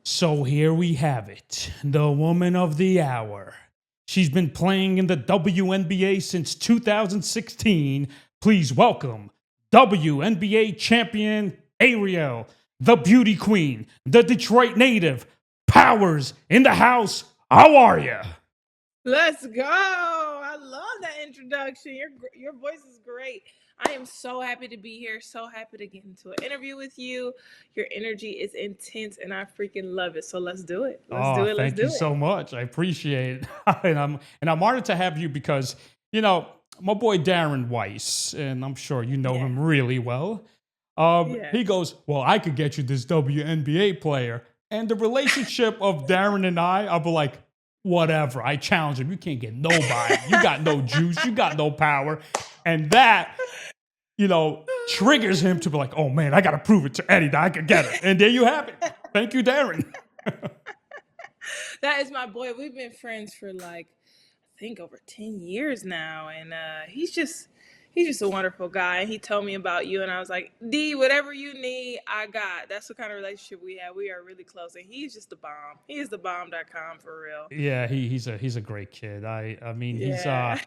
So here we have it, the woman of the hour. She's been playing in the WNBA since 2016. Please welcome WNBA champion Aeriel, the beauty queen, the Detroit native. Powers in the house. How are you? Let's go. I love that introduction. Your voice is great. I am so happy to be here. So happy to get into an interview with you. Your energy is intense and I freaking love it. So let's do it. Let's Oh, do it. Let's thank you do it. so much. I appreciate it. and I'm honored to have you because, my boy Darren Weiss, and I'm sure you know Yeah. him really well. He Yes. goes, well, I could get you this WNBA player. And the relationship of Darren and I'll be like, whatever. I challenge him. You can't get nobody. You got no juice. You got no power. And that, triggers him to be like, oh man, I got to prove it to Eddie that I can get it. And there you have it. Thank you, Darren. That is my boy. We've been friends for I think over 10 years now. And he's just a wonderful guy. And he told me about you and I was like, D, whatever you need, I got. That's the kind of relationship we have. We are really close. And he's just the bomb. He is the bomb.com for real. Yeah, he's a great kid. I mean he's Yeah.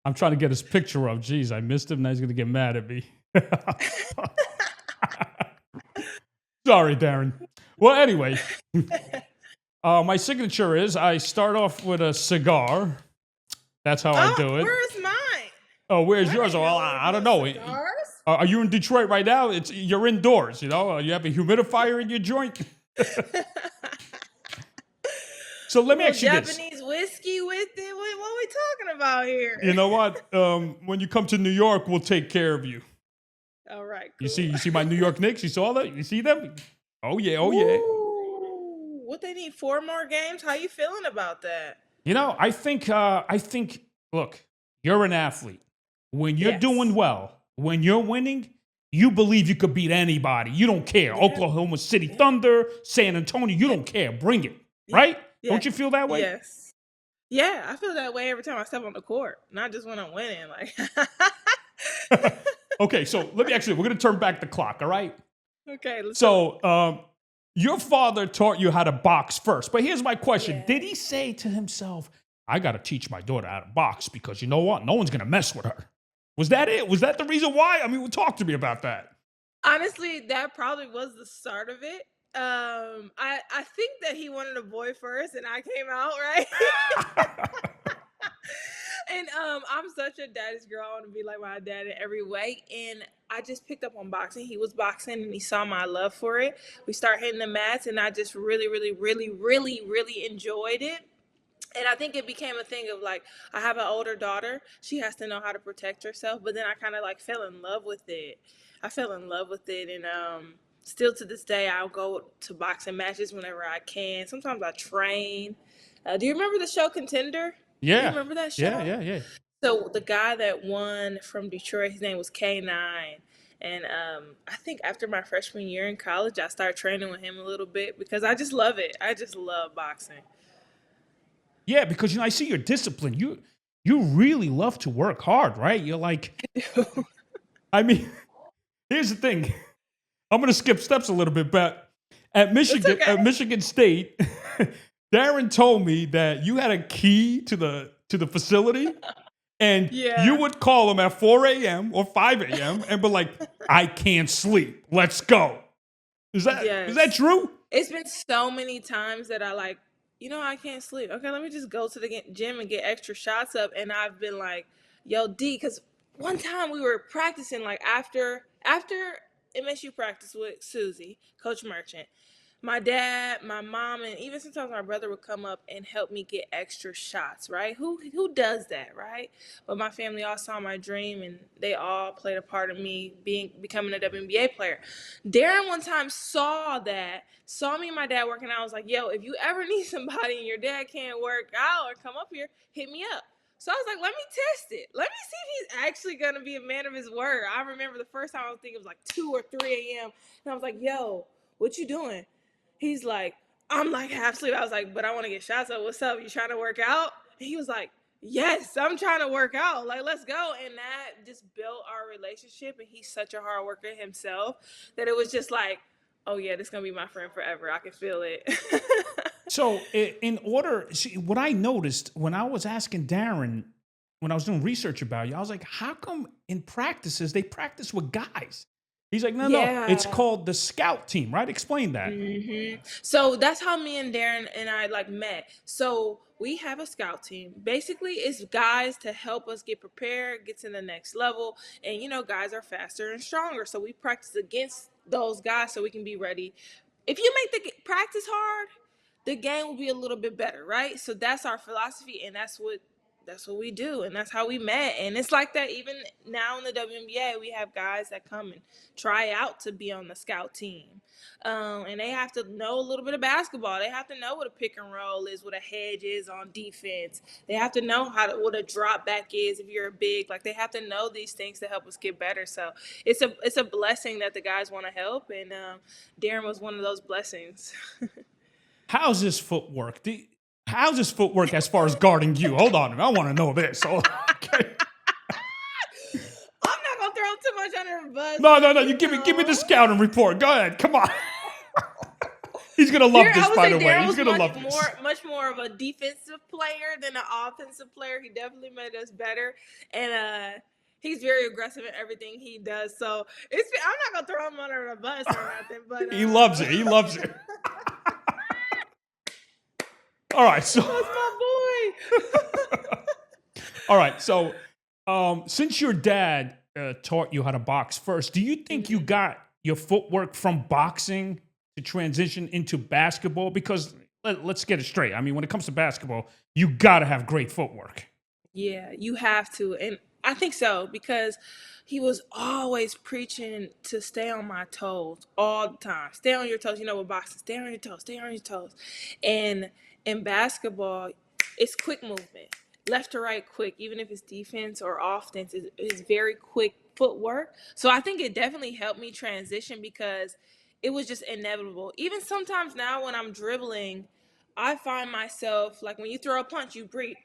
I'm trying to get his picture up. Jeez, I missed him. Now he's gonna get mad at me. Sorry, Darren. Well, anyway, my signature is I start off with a cigar. That's how I Oh, do it. where's mine? Oh, where's I yours? didn't Oh, know I it don't was know. cigars. Are you in Detroit right now? You're indoors. You have a humidifier in your joint. So let me Little ask you this. Japanese whiskey with it. What are we talking about here? You know what? When you come to New York, we'll take care of you. All right, You cool. see, you see my New York Knicks. You saw that? You see them? Oh yeah, oh yeah. Woo! What they need 4 more games? How you feeling about that? I think. Look, you're an athlete. When you're doing Yes. well, when you're winning, you believe you could beat anybody. You don't care. Yeah. Oklahoma City Yeah. Thunder, San Antonio. You Yeah. don't care. Bring it. Yeah. Right? Yeah. Don't you feel that way? Yes. Yeah, I feel that way every time I step on the court. Not just when I'm winning. Okay, so let me actually. We're gonna turn back the clock. All right. Okay, let's do it. So, your father taught you how to box first. But here's my question. Yeah. Did he say to himself, I got to teach my daughter how to box because you know what? No one's going to mess with her. Was that it? Was that the reason why? I mean, well, talk to me about that. Honestly, that probably was the start of it. I think that he wanted a boy first, and I came out right. And I'm such a daddy's girl. I want to be like my dad in every way. And I just picked up on boxing. He was boxing, and he saw my love for it. We started hitting the mats, and I just really, really, really, really, really enjoyed it. And I think it became a thing of I have an older daughter. She has to know how to protect herself. But then I kind of fell in love with it. I fell in love with it, and still to this day, I'll go to boxing matches whenever I can. Sometimes I train. Do you remember the show Contender? Do you Yeah. remember that Yeah, show? yeah, yeah. So the guy that won from Detroit, his name was K9. And I think after my freshman year in college, I started training with him a little bit because I just love it. I just love boxing. Yeah, because I see your discipline. You really love to work hard, right? You're like, I mean, here's the thing. I'm going to skip steps a little bit, but at It's Michigan, okay. at Michigan State, Darren told me that you had a key to the facility, and you Yeah. would call him at 4 a.m. or 5 a.m. and be like, "I can't sleep. Let's go." Is that Yes. true? It's been so many times that I can't sleep. Okay, let me just go to the gym and get extra shots up. And I've been like, yo, D, because one time we were practicing after MSU practice with Susie, Coach Merchant. My dad, my mom, and even sometimes my brother would come up and help me get extra shots, right? Who does that, right? But my family all saw my dream and they all played a part of me becoming a WNBA player. Darren one time saw me and my dad working out. I was like, yo, if you ever need somebody and your dad can't work out or come up here, hit me up. So I was like, let me test it. Let me see if he's actually gonna be a man of his word. I remember the first time I was thinking it was like 2 or 3 a.m. And I was like, yo, what you doing? He's like, I'm like half asleep. I was like, but I want to get shots up. What's up? You trying to work out? And he was like, yes, I'm trying to work out. Like, let's go. And that just built our relationship. And he's such a hard worker himself that it was just like, Oh yeah, this gonna be my friend forever. I can feel it. So, in order, see, what I noticed when I was asking Darren, when I was doing research about you, I was like, how come in practices they practice with guys? He's like, no, no, it's Yeah. called the scout team, right? Explain that. So that's how me and Darren and I like met. So we have a scout team. Basically, it's guys to help us get prepared, get to the next level. And guys are faster and stronger. So we practice against those guys so we can be ready. If you make the practice hard, the game will be a little bit better, right? So that's our philosophy, and that's what we do, and that's how we met. And it's like that even now in the WNBA. We have guys that come and try out to be on the scout team, and they have to know a little bit of basketball. They have to know what a pick and roll is, what a hedge is on defense. They have to know what a drop back is if you're a big. Like they have to know these things to help us get better. So it's a blessing that the guys want to help, and Darren was one of those blessings. How's his footwork? How's his footwork as far as guarding you? Hold on, I want to know this. So, okay. I'm not gonna throw too much under the bus, No, no, but no. You give me the scouting report. Go ahead. Come on. He's gonna love I this, would by say the way. Darren He's was gonna love this. much more of a defensive player than an offensive player. He definitely made us better, and he's very aggressive in everything he does. So I'm not gonna throw him under the bus or nothing, but He loves it. He loves it. All right, so that's my boy. all right, so since your dad taught you how to box first, do you think you got your footwork from boxing to transition into basketball? Because let's get it straight. I mean, when it comes to basketball, you got to have great footwork. Yeah, you have to. And I think so because he was always preaching to stay on my toes all the time. Stay on your toes. With boxing, stay on your toes, stay on your toes. And in basketball, it's quick movement. Left to right quick, even if it's defense or offense, it's very quick footwork. So I think it definitely helped me transition because it was just inevitable. Even sometimes now when I'm dribbling, I find myself like when you throw a punch, you breathe.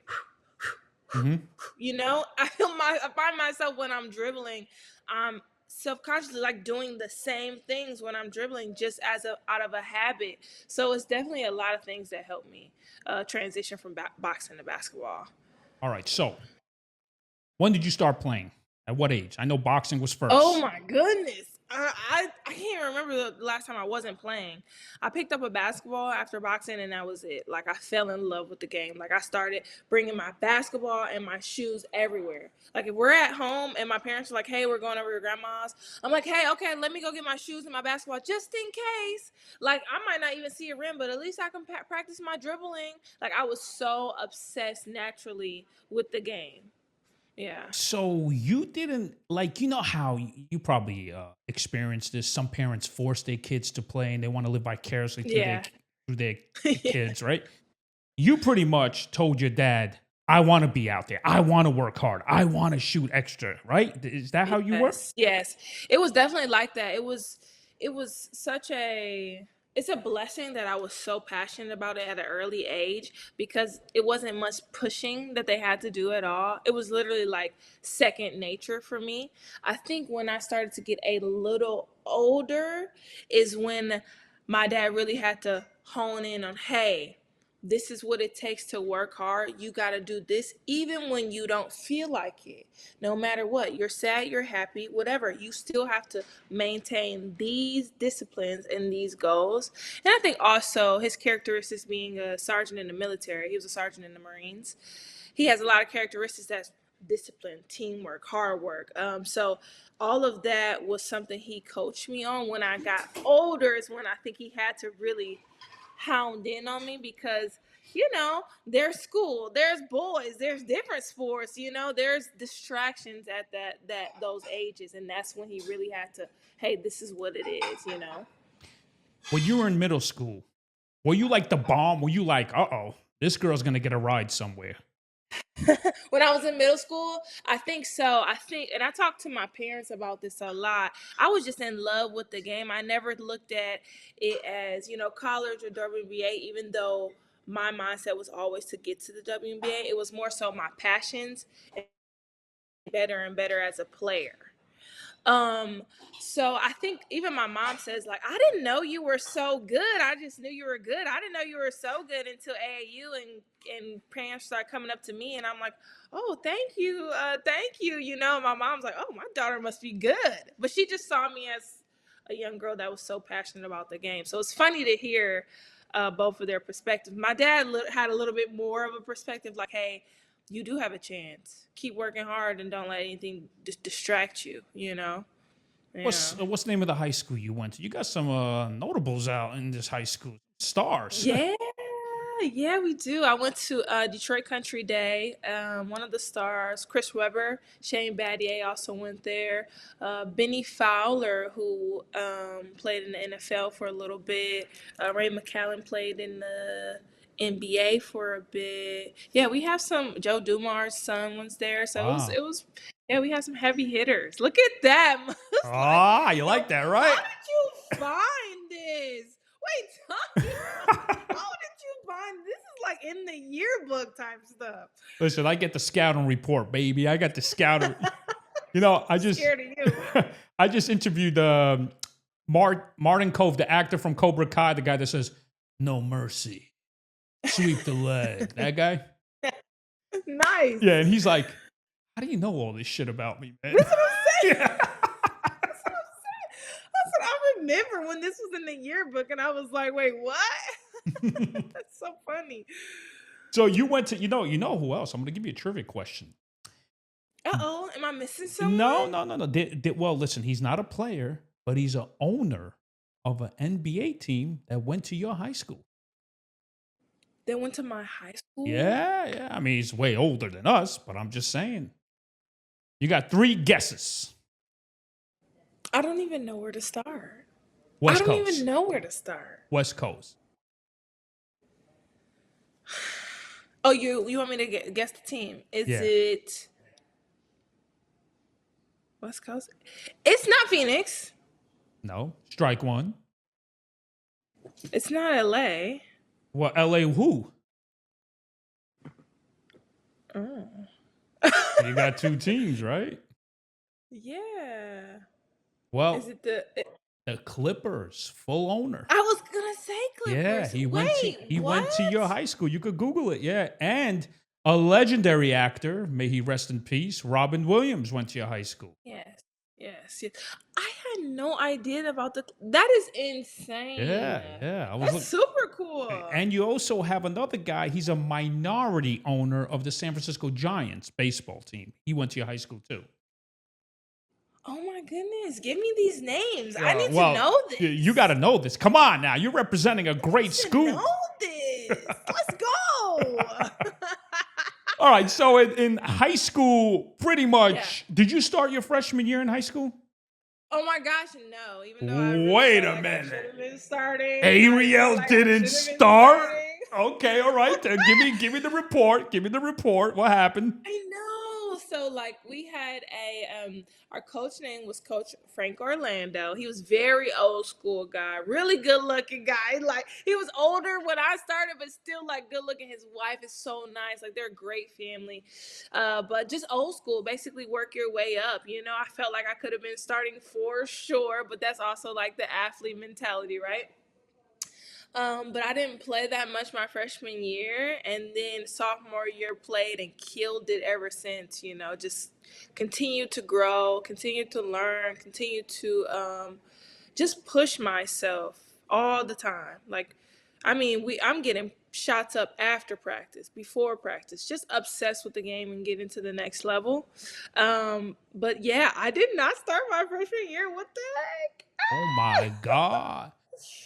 Hmm. I find myself when I'm dribbling, I'm subconsciously like doing the same things when I'm dribbling just out of a habit. So it's definitely a lot of things that help me transition from boxing to basketball. All right, so when did you start playing? At what age? I know boxing was Oh first. my goodness. I can't remember the last time I wasn't playing. I picked up a basketball after boxing and that was it. Like I fell in love with the game. Like I started bringing my basketball and my shoes everywhere. Like if we're at home and my parents are like, "Hey, we're going over your grandma's." I'm like, "Hey, okay, let me go get my shoes and my basketball just in case." Like I might not even see a rim, but at least I can practice my dribbling. Like I was so obsessed naturally with the game. Yeah. So you didn't like, you know how you probably experienced this. Some parents force their kids to play, and they want to live vicariously Yeah. through their Yeah. kids, right? You pretty much told your dad, "I want to be out there. I want to work hard. I want to shoot extra." Right? Is that how you were? Yes, yes. It was definitely like that. It was such a it's a blessing that I was so passionate about it at an early age because it wasn't much pushing that they had to do at all. It was literally like second nature for me. I think when I started to get a little older is when my dad really had to hone in on, hey, this is what it takes to work hard. You got to do this even when you don't feel like it. No matter what, you're sad, you're happy, whatever, you still have to maintain these disciplines and these goals. And I think also his characteristics being a sergeant in the military, he was a sergeant in the Marines. He has a lot of characteristics that's discipline, teamwork, hard work. So all of that was something he coached me on. When I got older is when I think he had to really hound in on me because there's school, there's boys, there's different sports, there's distractions at those ages, and that's when he really had to, hey, this is what it is. When you were in middle school, were you like the bomb? Were you like, "Uh-oh, this girl's gonna get a ride somewhere"? When I was in middle school, I think so. I think, and I talked to my parents about this a lot. I was just in love with the game. I never looked at it as, college or WNBA, even though my mindset was always to get to the WNBA. It was more so my passions and better and better as a player. Um, so I think even my mom says like, I didn't know you were so good. I just knew you were good. I didn't know you were so good until AAU and parents start coming up to me and I'm like, oh, thank you. You know, my mom's like, oh, my daughter must be good, but she just saw me as a young girl that was so passionate about the game. So it's funny to hear both of their perspectives. My dad had a little bit more of a perspective, like, hey, you do have a chance. Keep working hard and don't let anything distract you. You know. Yeah. What's the name of the high school you went to? You got some notables out in this high school, stars. Yeah, yeah, we do. I went to Detroit Country Day. One of the stars, Chris Webber, Shane Battier also went there. Benny Fowler, who played in the NFL for a little bit. Ray McCallum played in the NBA for a bit. Yeah, we have some. Joe Dumar's son was there, so Wow. it was. Yeah, we have some heavy hitters. Look at them. It's like, Ah, you like that, how right? did you find this? Wait, Tommy, how did you find this? Is like in the yearbook type stuff. Listen, I get the scouting report, baby. I got the scouting. You know, Scared of you. I just interviewed Martin Cove, the actor from Cobra Kai, the guy that says "No mercy, sweep the leg." That guy. Nice. Yeah, and he's like, "How do you know all this shit about me, man?" That's what I'm saying. Yeah. That's what I'm saying. I said I remember when this was in the yearbook, and I was like, wait, what? That's so funny. So you went to, you know who else? I'm going to give you a trivia question. Uh-oh, am I missing someone? No. Well, listen, he's not a player, but he's an owner of an NBA team that went to your high school. They went to my high school? Yeah. I mean, he's way older than us, but I'm just saying. You got 3 guesses. I don't even know where to start. West I don't Coast. even know where to start. West Coast. Oh, you want me to guess the team? Is it West Coast? It's not Phoenix. No. Strike 1. It's not LA. Well, LA who? Oh. You got 2 teams, right? Yeah. Well, Is it the Clippers, full owner. I was gonna say Clippers. Yeah, he went to your what? high school. You could Google it. Yeah, and a legendary actor, may he rest in peace, Robin Williams went to your high school. Yes. I had no idea about that is insane. Yeah. That's super cool. And you also have another guy. He's a minority owner of the San Francisco Giants baseball team. He went to your high school too. Oh my goodness. Give me these names. I need to know this. You got to know this. Come on now. You're representing a great school. Know this. Let's go. All right. So in high school, pretty much, did you start your freshman year in high school? Oh my gosh, no. Even though I really Wait felt a like minute. I should have been starting. Aeriel I didn't should have been start? starting. Okay, all right. Then give me the report. Give me the report. What happened? I know. So like we had our coach name was Coach Frank Orlando. He was very old school guy, really good looking guy. Like he was older when I started, but still like good looking. His wife is so nice. Like they're a great family. But just old school, basically work your way up. You know, I felt like I could have been starting for sure, but that's also like the athlete mentality, right? But I didn't play that much my freshman year, and then sophomore year played and killed it ever since. You know, just continue to grow, continue to learn, continue to just push myself all the time. Like, I mean, I'm getting shots up after practice, before practice, just obsessed with the game and getting to the next level. But yeah, I did not start my freshman year. What the heck? Oh my God.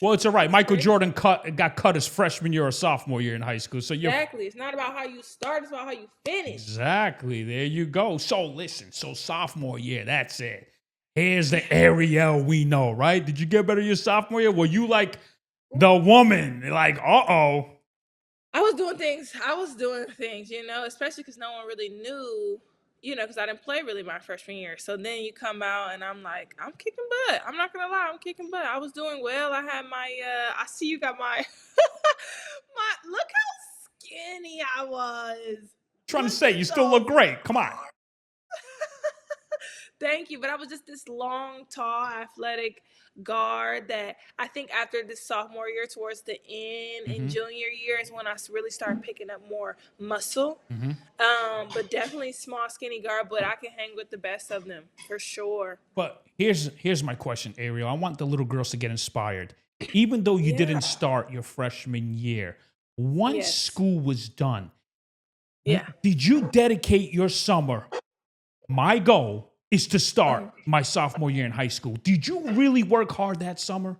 Well, it's all right. Michael Jordan got cut his freshman year or sophomore year in high school. So Exactly. It's not about how you start, it's about how you finish. Exactly. There you go. So listen, sophomore year, that's it. Here's the Aeriel we know, right? Did you get better your sophomore year? Were you like the woman? Like, uh-oh. I was doing things, you know, especially because no one really knew, you know, because I didn't play really my freshman year. So then you come out and I'm like, I'm kicking butt. I'm not gonna lie, I'm kicking butt. I was doing well. I had my I see you got my look how skinny I was. Trying to say you still look great. Come on. Thank you. But I was just this long, tall, athletic guard that I think after the sophomore year, towards the end and Mm-hmm. junior year, is when I really started picking up more muscle. Mm-hmm. But definitely small, skinny guard. But I can hang with the best of them for sure. But here's my question, Ariel. I want the little girls to get inspired. Even though you Yeah. didn't start your freshman year, once Yes. school was done, Yeah. did you dedicate your summer? My goal is to start Mhm. my sophomore year in high school. Did you really work hard that summer?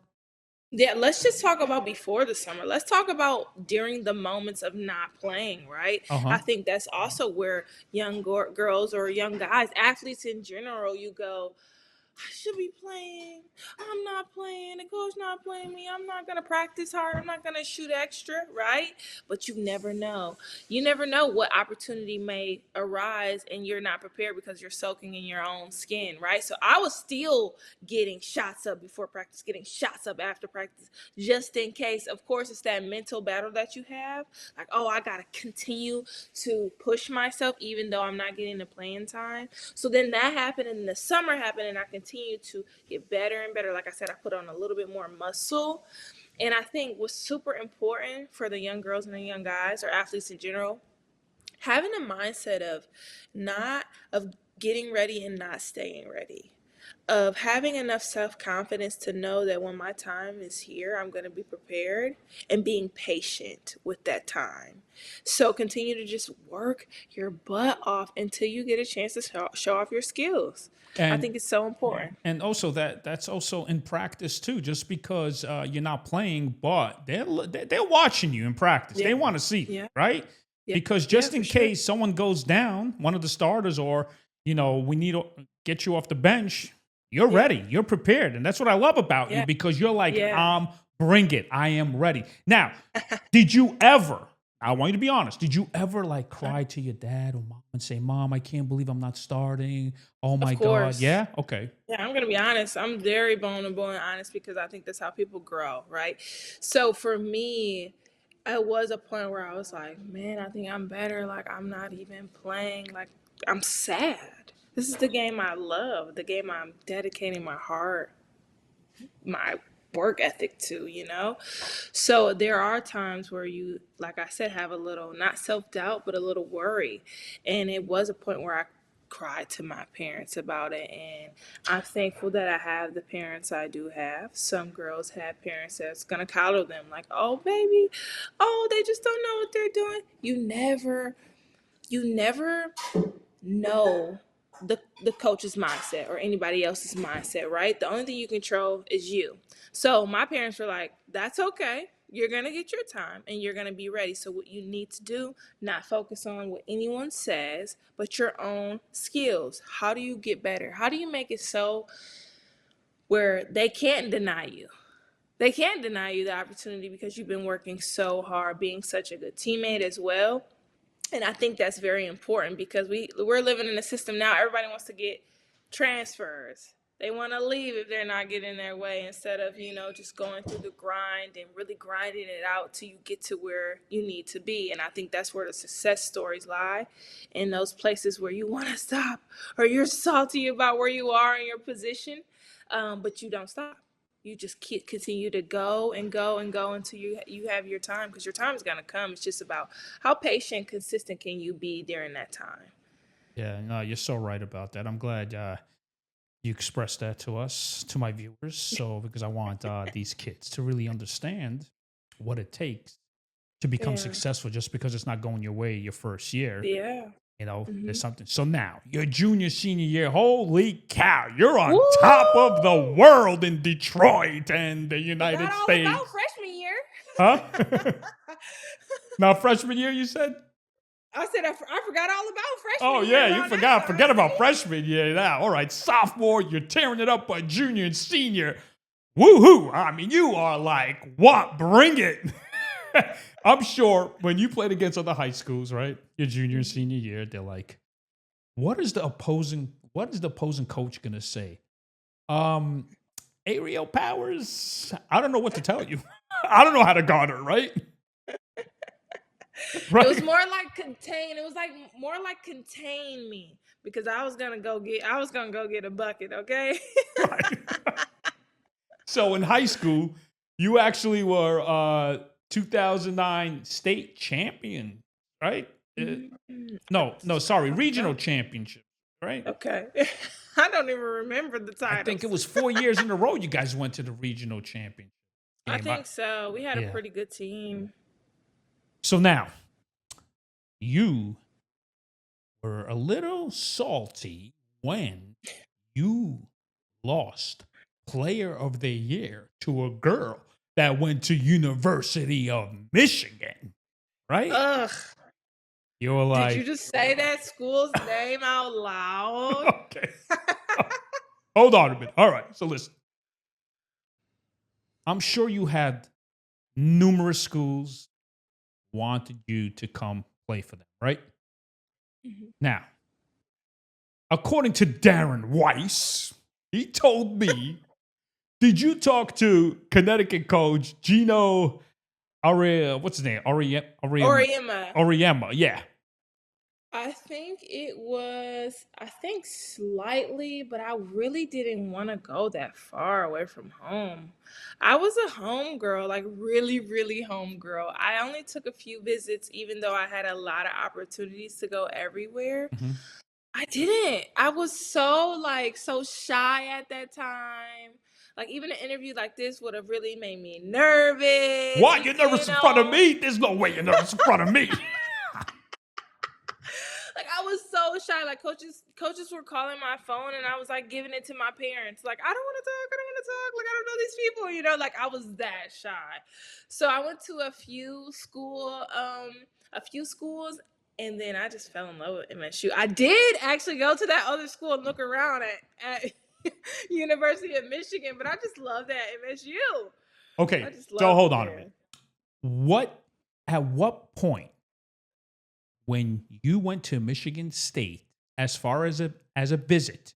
Yeah, let's just talk about before the summer. Let's talk about during the moments of not playing, right? Uh huh. I think that's also where young girls or young guys, athletes in general, you go, I should be playing. I'm not playing. The coach not playing me. I'm not gonna practice hard. I'm not gonna shoot extra, right? But you never know. You never know what opportunity may arise, and you're not prepared because you're soaking in your own skin, right? So I was still getting shots up before practice, getting shots up after practice, just in case. Of course, it's that mental battle that you have. Like, oh, I gotta continue to push myself, even though I'm not getting the playing time. So then that happened, and the summer happened, and I continued to get better and better. Like I said, I put on a little bit more muscle. And I think what's super important for the young girls and the young guys or athletes in general, having a mindset of not of getting ready and not staying ready, of having enough self-confidence to know that when my time is here, I'm going to be prepared, and being patient with that time. So continue to just work your butt off until you get a chance to show off your skills. I And think it's so important. and also that's also in practice too. Just because you're not playing, but they're watching you in practice. They Yeah. want to see, Yeah. right? Yeah. Because Yeah, just for in sure. case someone goes down, one of the starters, or we need to get you off the bench. You're Yeah. ready. You're prepared, and that's what I love about you Yeah. because you're like, Yeah. bring it. I am ready. Now, did you ever? I want you to be honest. Did you ever like cry to your dad or mom and say, "Mom, I can't believe I'm not starting. Oh Of my God." course. Yeah. Okay. Yeah, I'm gonna be honest. I'm very vulnerable and honest because I think that's how people grow, right? So for me, it was a point where I was like, man, I think I'm better. Like I'm not even playing. Like I'm sad. This is the game I love, the game I'm dedicating my heart, my work ethic to, you know? So there are times where you, like I said, have a little, not self doubt, but a little worry. And it was a point where I cried to my parents about it. And I'm thankful that I have the parents I do have. Some girls have parents that's going to coddle them, like, oh, baby, oh, they just don't know what they're doing. You never know the coach's mindset or anybody else's mindset, right? The only thing you control is you. So my parents were like, that's okay. You're going to get your time and you're going to be ready. So what you need to do, not focus on what anyone says, but your own skills. How do you get better? How do you make it so where they can't deny you? They can't deny you the opportunity because you've been working so hard, being such a good teammate as well. And I think that's very important because we're living in a system now. Everybody wants to get transfers. They want to leave if they're not getting their way instead of, just going through the grind and really grinding it out till you get to where you need to be. And I think that's where the success stories lie, in those places where you want to stop or you're salty about where you are in your position, but you don't stop. You just continue to go and go and go until you have your time, because your time is going to come. It's just about how patient, consistent can you be during that time. Yeah. No, you're so right about that. I'm glad you expressed that to us, to my viewers. So because I want these kids to really understand what it takes to become Yeah. successful. Just because it's not going your way your first year, Yeah. there's Hmm. something. So now your junior, senior year, holy cow, you're on Woo! top of the world in Detroit and the United Forgot all about States. freshman year. Huh? Now freshman year, you said? I said I forgot all about Oh freshman year yeah, you around that forget time. about freshman year now. All right, sophomore, you're tearing it up by junior and senior. Woohoo! I mean, you are like, what? Bring it. I'm sure when you played against other high schools, right? Your junior and senior year, they're like, what is the opposing coach gonna say? Um, Aeriel Powers, I don't know what to tell you. I don't know how to guard her, right? It was right? more like contain. It was like more like contain me because I was gonna go get a bucket. Okay. Right. So in high school, you actually were 2009 state champion, right? No, sorry, I regional forgot. championship, right? Okay. I don't even remember the I think it titles. was 4 years in a row you guys went to the regional championship I game. think so. We had a Yeah. pretty good team. So now you were a little salty when you lost player of the year to a girl that went to University of Michigan, right? Ugh. You were Did you like, just say that school's name out loud? okay, hold on a minute. All right, so listen. I'm sure you had numerous schools wanted you to come play for them, right? Mhm. Now, according to Darren Weiss, he told me, did you talk to Connecticut coach Gino Auriemma? What's his name? Oriema. Auriemma, yeah. I think slightly, but I really didn't want to go that far away from home. I was a home girl, like really, really home girl. I only took a few visits, even though I had a lot of opportunities to go everywhere. Mhm. I didn't. I was so like so shy at that time. Like even an interview like this would have really made me nervous, What? You're nervous in front of me? There's no way you're nervous in front of me. Like I was so shy. Like coaches were calling my phone and I was like giving it to my parents. Like I don't want to talk. I don't want to talk. Like I don't know these people. Like I was that shy. So I went to a few schools, and then I just fell in love with MSU. I did actually go to that other school and look around at University of Michigan, but I just love that MSU. I Okay, just so loved hold it on a there. minute. At what point when you went to Michigan State as far as a visit,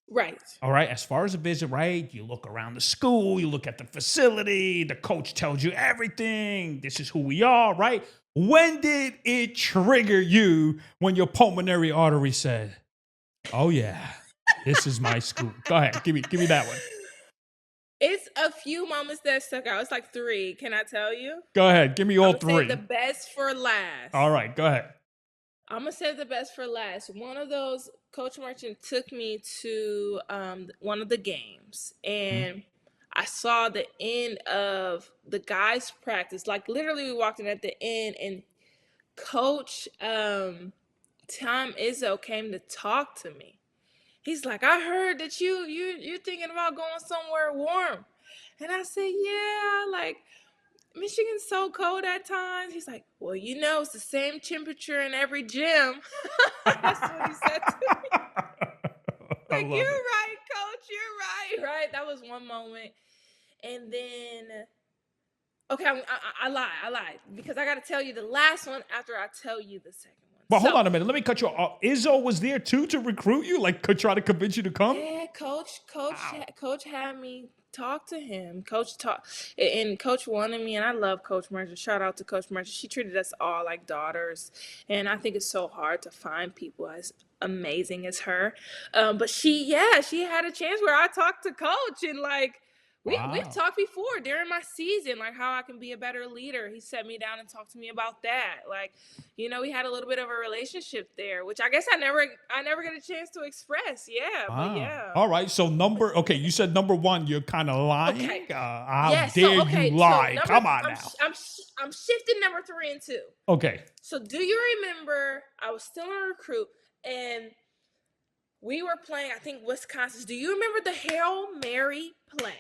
Right. all right, as far as a visit, right? You look around the school, you look at the facility, the coach tells you everything. This is who we are, right? When did it trigger you when your pulmonary artery said, "Oh yeah, this is my school"? Go ahead, give me that one. It's a few moments that stuck out. It's like three. Can I tell you? Go ahead, give me I'm all gonna save the three. best for All last. right, go ahead. I'm gonna save the best for last. One of those, Coach Merchant took me to one of the games, Mhm. and I saw the end of the guys' practice. Like literally, we walked in at the end, and Coach Tom Izzo came to talk to me. He's like, I heard that you're thinking about going somewhere warm. And I said, yeah, like Michigan's so cold at times. He's like, well, it's the same temperature in every gym. That's what he said to me. I Like, you're love it. right, coach. You're right. Right. That was one moment. And then, okay, I lied because I got to tell you the last one after I tell you the second one. But hold So, on a minute. Let me cut you off. Izzo was there too to recruit you, like could try to convince you to come. yeah, Wow. coach had me talk to him. And coach wanted me, and I love Coach Mercer. Shout out to Coach Mercer. She treated us all like daughters, and I think it's so hard to find people as amazing as her. But she had a chance where I talked to Coach, and like we've Wow. talked before during my season, like how I can be a better leader. He sat me down and talked to me about that. Like, we had a little bit of a relationship there, which I guess I never get a chance to express. Yeah, but Wow. yeah. All right. So okay, you said number one. You're kind of Okay. lying. How Yeah. dare So you okay. So lie? number Come on I'm now. I'm shifting number 3 and 2. Okay. So do you remember I was still a recruit and we were playing, I think, Wisconsin. Do you remember the Hail Mary play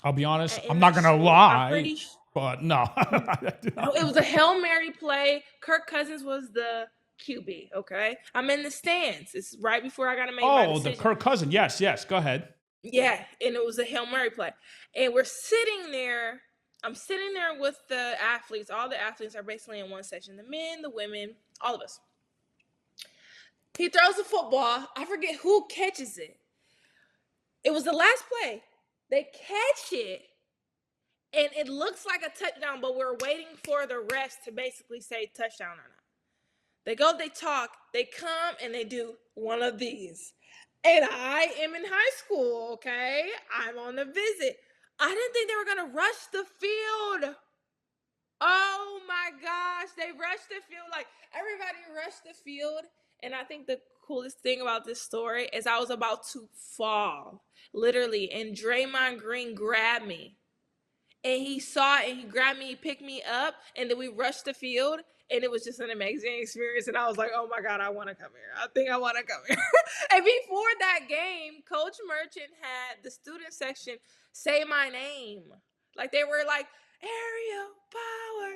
I'll be honest. at I'm not gonna MSU? I'm lie, pretty. but no. I do No, not it was a Hail Mary play. Kirk Cousins was the QB. Okay, I'm in the stands. It's right before I got to make my Oh, the decision. Kirk Cousin. Yes, yes. Go ahead. Yeah, and it was a Hail Mary play. And we're sitting there. I'm sitting there with the athletes. All the athletes are basically in one section. The men, the women, all of us. He throws the football. I forget who catches it. It was the last play. They catch it. and it looks like a touchdown, but we're waiting for the refs to basically say touchdown or not. They go, they talk, they come, and they do one of these. And I am in high school, okay? I'm on a visit. I didn't think they were going to rush the field. Oh my gosh, they rushed the field. Like, everybody rushed the field. And I think the coolest thing about this story is I was about to fall, literally. And Draymond Green grabbed me. And he saw it and he grabbed me, he picked me up, and then we rushed the field. And it was just an amazing experience. And I was like, oh my God, I want to come here. I think I want to come here. And before that game, Coach Merchant had the student section say my name. Like, they were like, Aeriel, power.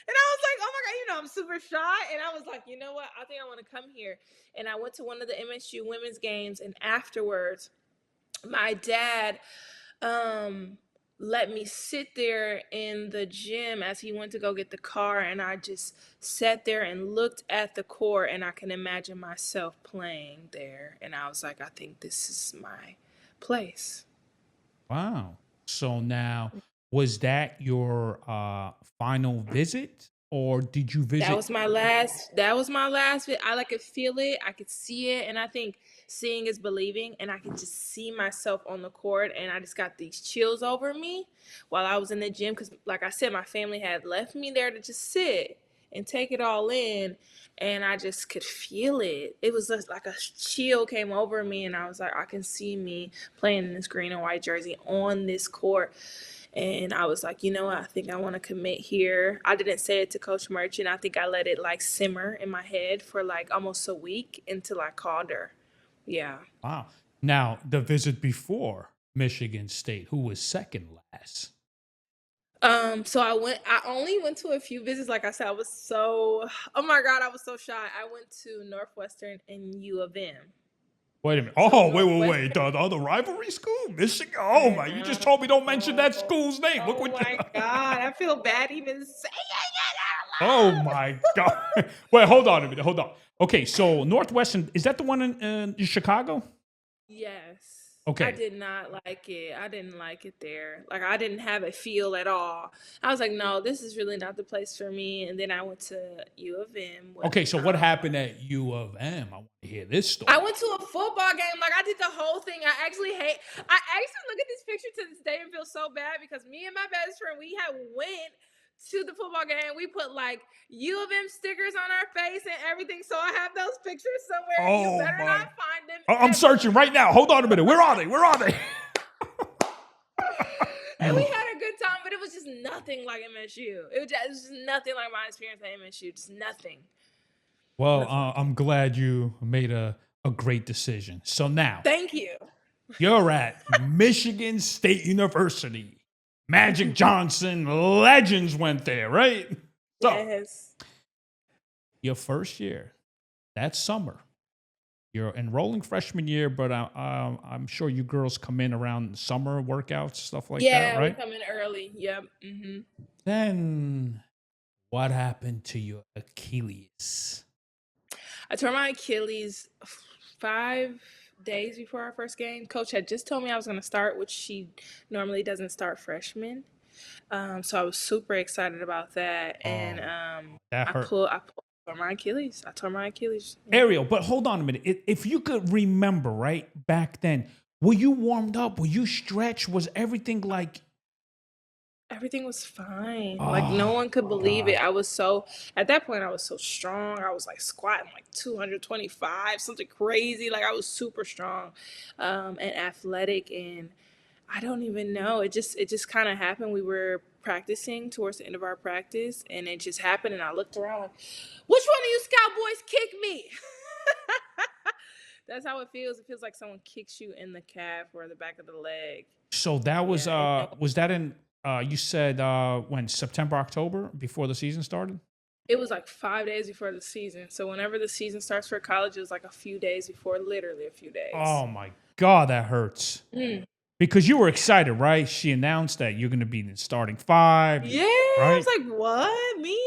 And I was like, oh my God, I'm super shy. And I was like, you know what? I think I want to come here. And I went to one of the MSU women's games. And afterwards, my dad let me sit there in the gym as he went to go get the car, and I just sat there and looked at the court, and I can imagine myself playing there, and I was like, I think this is my place. Wow. So now, was that your final visit, or did you visit? That was my last I could feel it, I could see it, and I think seeing is believing, and I could just see myself on the court, and I just got these chills over me while I was in the gym, because like I said, my family had left me there to just sit and take it all in, and I just could feel it. It was just like a chill came over me, and I was like, I can see me playing in this green and white jersey on this court. And I was like, you know what? I think I want to commit here. I didn't say it to Coach Merchant. I think I let it like simmer in my head for like almost a week until I called her. Yeah. Wow. Now, the visit before Michigan State, who was second last? So I only went to a few visits. Like I said, oh my God, I was so shy. I went to Northwestern and U of M. Wait a minute. So Oh, wait. Northwestern. The other rivalry school? Michigan? Oh, my. You just told me don't mention that school's name. Look Oh what my God, I feel bad even saying it Oh, out loud. my God. Wait, hold on a minute. Hold on. Okay, so Northwestern, is that the one in Chicago? Yes. I Okay. did not like it. I didn't like it there. Like, I didn't have a feel at all. I was like, no, this is really not the place for me. And then I went to U of M with Okay, so what happened at U of M? I want to hear this story. I went to a football game. Like, I did the whole thing. I actually look at this picture to this day and feel so bad because me and my best friend, we had went to the football game. We put like U of M stickers on our face and everything. So I have those pictures somewhere. You Oh, better my. not find them I'm ever. searching right now. Hold on a minute. Where are they? Where are they? And we had a good time, but it was just nothing like MSU. It was just nothing like my experience at MSU. Just nothing. Well, I'm glad you made a great decision. So now, Thank you. you're at Michigan State University. Magic Johnson legends went there, right? So, Yes. your first year, that summer, you're enrolling freshman year, but I'm sure you girls come in around summer workouts, stuff like that, Yeah, we right? come in early. Yep. Then, what happened to your Achilles? I tore my Achilles 5 days before our first game. Coach had just told me I was going to start, which she normally doesn't start freshmen. So I was super excited about that, and That hurt. I tore my Achilles. I tore my Achilles. Yeah. Aeriel, but hold on a minute. If you could remember, right, back then, were you warmed up? Were you stretched? Was everything like... Everything was fine. Like, no one could believe it. At that point, I was so strong. I was like squatting like 225, something crazy. Like, I was super strong, and athletic. And I don't even know. It just kind of happened. We were practicing towards the end of our practice, and it just happened. And I looked around like, which one of you scout boys kicked me? That's how it feels. It feels like someone kicks you in the calf or the back of the leg. So that was Yeah, was that in you said when September, October, before the season started? it was like 5 days before the season. So whenever the season starts for college, it was like a few days before, literally a few days. Oh my God, that hurts. Because you were excited, right? She announced that you're going to be in the starting five. Yeah, right? I was like, what? Me?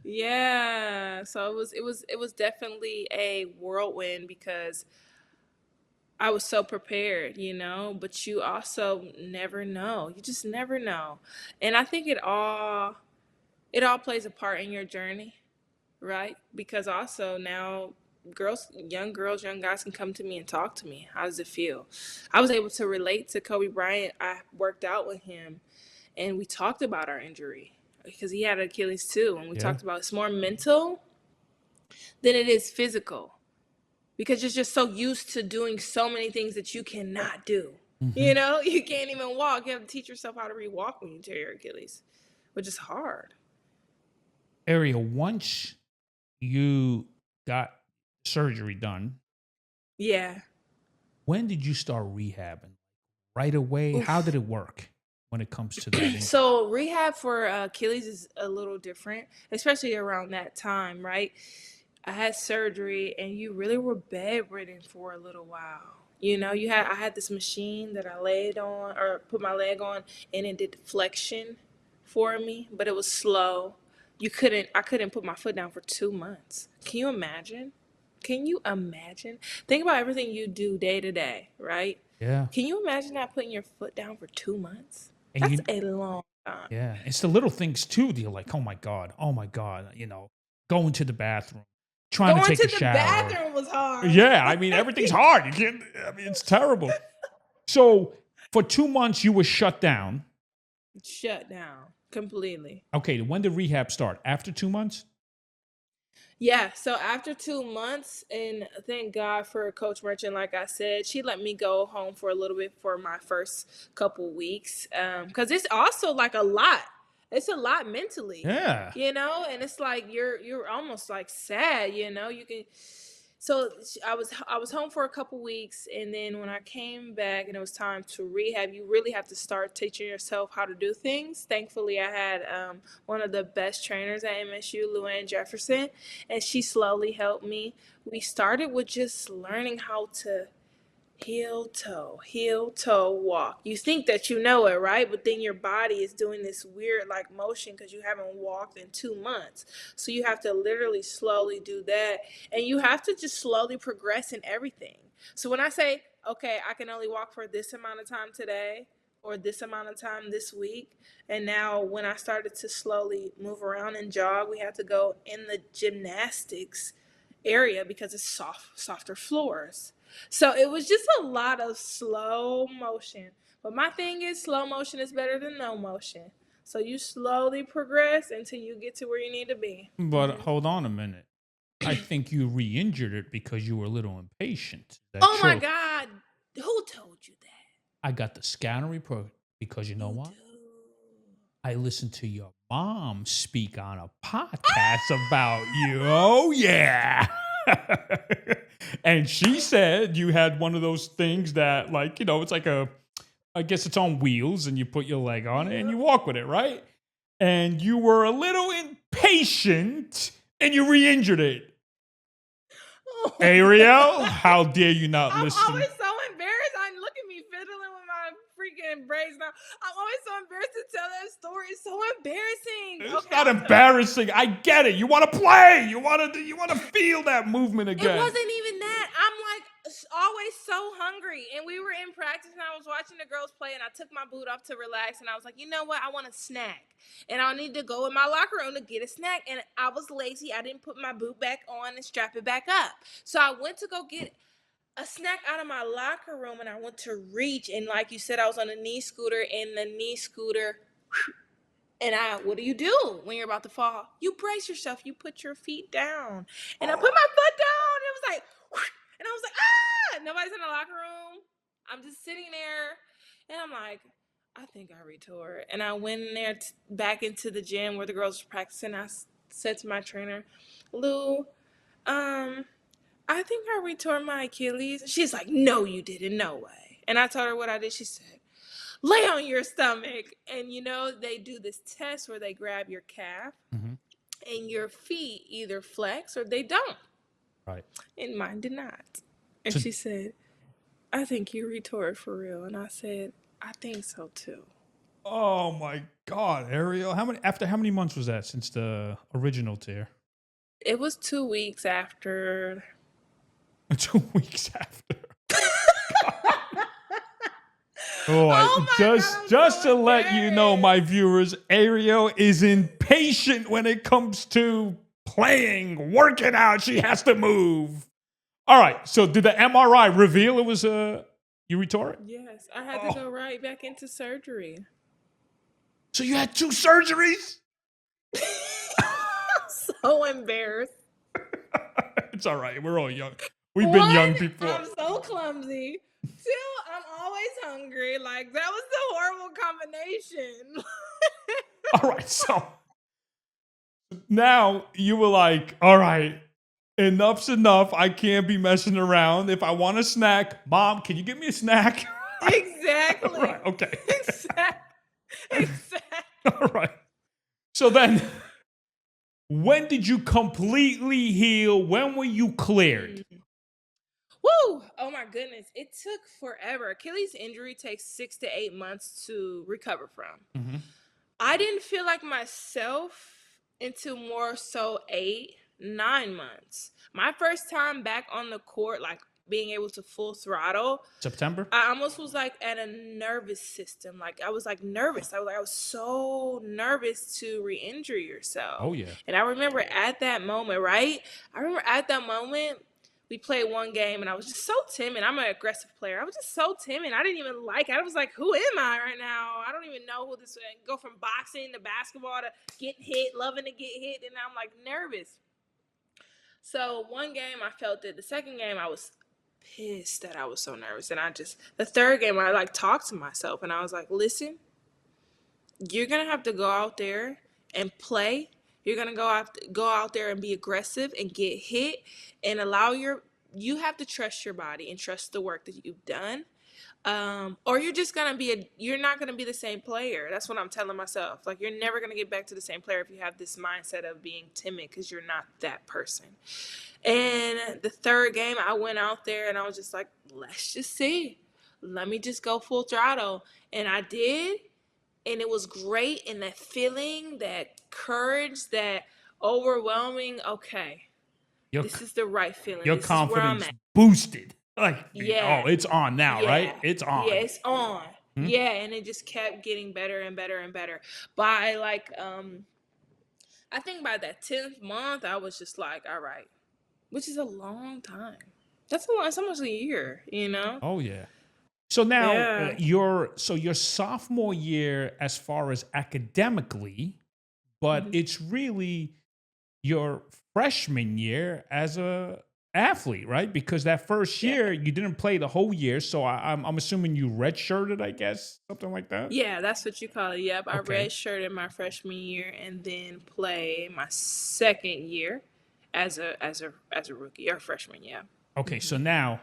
Yeah. So it was definitely a whirlwind because I was so prepared, but you also never know. You just never know. And I think it all plays a part in your journey, right? Because also now girls, young guys can come to me and talk to me. How does it feel? I was able to relate to Kobe Bryant. I worked out with him and we talked about our injury because he had Achilles too. And we Yeah. talked about it's more mental than it is physical because you're just so used to doing so many things that you cannot do. You can't even walk. You have to teach yourself how to re-walk when you tear your Achilles, which is hard. Aeriel, once you got surgery done, Yeah. when did you start rehabbing? Right away? How Oof. did it work when it comes to that injury? So rehab for Achilles is a little different, especially around that time, right? I had surgery, and you really were bedridden for a little while. I had this machine that I laid on or put my leg on, and it did flexion for me, but it was slow. I couldn't put my foot down for 2 months. Can you imagine? Can you imagine? Think about everything you do day to day, right? Yeah. Can you imagine not putting your foot down for 2 months? And That's you, a long time. yeah, it's the little things too. That you're like, oh my God, going to the bathroom, trying to Going take a to the shower. bathroom was hard. Yeah, I mean, everything's hard. You can't, I mean, it's terrible. So for 2 months, you were shut down. Shut down completely. Okay, when did rehab start? After 2 months? Yeah, so after 2 months, and thank God for Coach Merchant, like I said, she let me go home for a little bit for my first couple weeks. Because it's also like a lot. It's a lot mentally, Yeah. and it's like you're almost like sad, You can. So I was home for a couple weeks, and then when I came back and it was time to rehab, you really have to start teaching yourself how to do things. Thankfully, I had one of the best trainers at MSU, Luann Jefferson, and she slowly helped me. We started with just learning how to heel toe walk. You think that you know it, right? But then your body is doing this weird like motion because you haven't walked in 2 months. So you have to literally slowly do that. And you have to just slowly progress in everything. So when I say, okay, I can only walk for this amount of time today or this amount of time this week. And now when I started to slowly move around and jog, we had to go in the gymnastics area because it's softer floors. So it was just a lot of slow motion. But my thing is, slow motion is better than no motion. So you slowly progress until you get to where you need to be. But hold on a minute. I think you re-injured it because you were a little impatient. Is that Oh my true? God. Who told you that? I got the scanner report because you know You what? do. I listened to your mom speak on a podcast about you. Oh, yeah. And she said you had one of those things that, like, it's like I guess it's on wheels and you put your leg on it and you walk with it, right? And you were a little impatient and you re injured it. Oh my Aeriel, God. how dare you not I'm listen? always so embarrassed. Look at me fiddling with my freaking braids now. I'm always so embarrassed to tell that story. It's so embarrassing. It's Okay, not I'll tell you. embarrassing. I get it. You want to play. You want to feel that movement It again. wasn't even that. I'm like always so hungry. And we were in practice and I was watching the girls play and I took my boot off to relax and I was like, you know what? I want a snack. And I'll need to go in my locker room to get a snack. And I was lazy. I didn't put my boot back on and strap it back up. So I went to go get a snack out of my locker room and I went to reach. And like you said, I was on a knee scooter and the knee scooter. And what do you do when you're about to fall? You brace yourself. You put your feet down. And I put my foot down. And it was like, and I was like, ah! Nobody's in the locker room. I'm just sitting there. And I'm like, I think I retore it. And I went in there back into the gym where the girls were practicing. I said to my trainer, Lou, I think I retore my Achilles. She's like, no, you didn't. No way. And I told her what I did. She said, lay on your stomach. And they do this test where they grab your calf Mm-hmm. and your feet either flex or they don't. Right. And mine did not. And So, she said, I think you retore for real. And I said, I think so too. oh my God, Ariel. After how many months was that since the original tear? It was 2 weeks after. 2 weeks after. Boy, Oh my God, I'm just so to let you know, my embarrassed. viewers, Ariel is impatient when it comes to playing, working out. She has to move. All right. So did the MRI reveal it was you retore it? Yes, I had to Oh, go right back into surgery. so you had 2 surgeries? So embarrassed. It's all right. We're all young. We've been One, young before. I'm so clumsy. Two, I'm always hungry. Like that was the horrible combination. All right. So now you were like, all right, enough's enough. I can't be messing around. If I want a snack, Mom, can you get me a snack? Exactly. Right. Okay. Exactly. All right. So then, when did you completely heal? When were you cleared? Woo! Oh my goodness. It took forever. Achilles injury takes 6 to 8 months to recover from. Mhm. I didn't feel like myself until more so 8, 9 months. My first time back on the court, like being able to full throttle, September? I almost was like at a nervous system. Like I was like nervous. I was so nervous to re-injure yourself. Oh, yeah. And I remember at that moment, right? I remember at that moment we played one game and I was just so timid. I'm an aggressive player. I was just so timid. I didn't even like it. I was like, who am I right now? I don't even know who this is. Go from boxing to basketball to getting hit, loving to get hit, and I'm like nervous. So one game I felt it. The second game I was pissed that I was so nervous. And the third game I like talked to myself and I was like, listen, you're gonna have to go out there and play. You're gonna go out there and be aggressive and get hit and you have to trust your body and trust the work that you've done. Or you're not gonna be the same player. That's what I'm telling myself. Like you're never gonna get back to the same player if you have this mindset of being timid because you're not that person. And the third game, I went out there and I was just like, let's just see. Let me just go full throttle. And I did. And it was great. And that feeling, that courage, that overwhelming, okay, Your, this is the right feeling. your This is where I'm confidence at. boosted. Like, Yeah. oh, it's on now, right? Yeah. It's Yeah, on. it's on. Hmm? Yeah. And it just kept getting better and better and better. By I think by that 10th month, I was just like, all right, which is a long time. It's almost a year, you know? Oh, yeah. So now Yeah. your sophomore year as far as academically, but Mhm. it's really your freshman year as a athlete, right? Because that first Yeah. year you didn't play the whole year, so I'm assuming you redshirted, I guess, something like that. Yeah, that's what you call it. Yep. I Okay, redshirted my freshman year and then play my second year as a rookie or freshman, yeah. okay. hmm So now,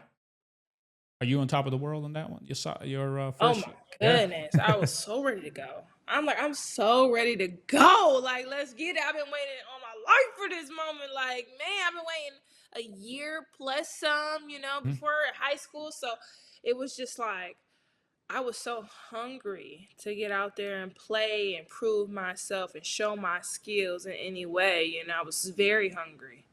are you on top of the world on that one? Your Oh first my year, yeah. goodness. I was so ready to go. I'm so ready to go. Like, let's get it. I've been waiting all my life for this moment. Like, man, I've been waiting a year plus some, Mhm. before high school. So it was just like I was so hungry to get out there and play and prove myself and show my skills in any way. I was very hungry.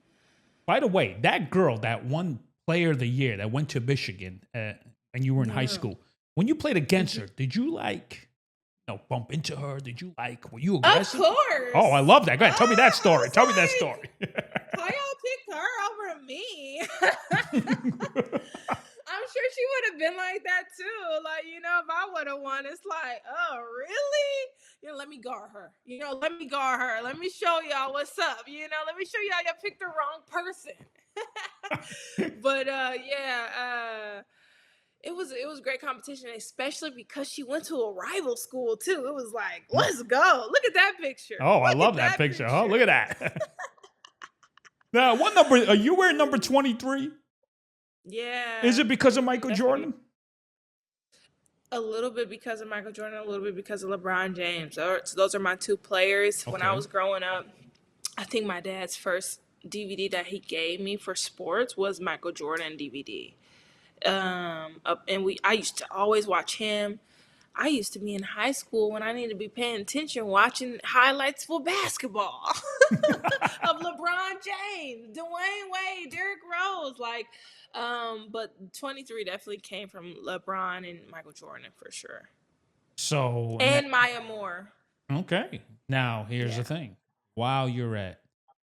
By the way, that girl, that one player of the year that went to Michigan, and you were in high Yeah. school. When you played against Mhm. her, did you bump into her? Were you Of aggressive? Oh, I course. love that. Go ahead, tell me that I story. was Tell me that like, story. how y'all picked her over me? I'm sure she would have been like that too. Like, if I would have won, it's like, oh, really? Let me guard her. Let me guard her. Let me show y'all what's up. Let me show y'all picked the wrong person. But yeah, it was great competition, especially because she went to a rival school too. It was like, let's go. Look at that picture. Oh, I Look at love that that picture. Oh, look at picture. that. Now, what number are you wearing? Number 23? Is Yeah, it because of Michael that's me. Jordan? A little bit because of Michael Jordan, a little bit because of LeBron James. Those are my two players. When I Okay. was growing up, I think my dad's first DVD that he gave me for sports was Michael Jordan DVD. And I used to always watch him. I used to be in high school when I needed to be paying attention watching highlights for basketball of LeBron James, Dwayne Wade, Derrick Rose. But 23 definitely came from LeBron and Michael Jordan for sure. So, And Maya Moore. okay. Now, here's the Yeah. thing. While you're at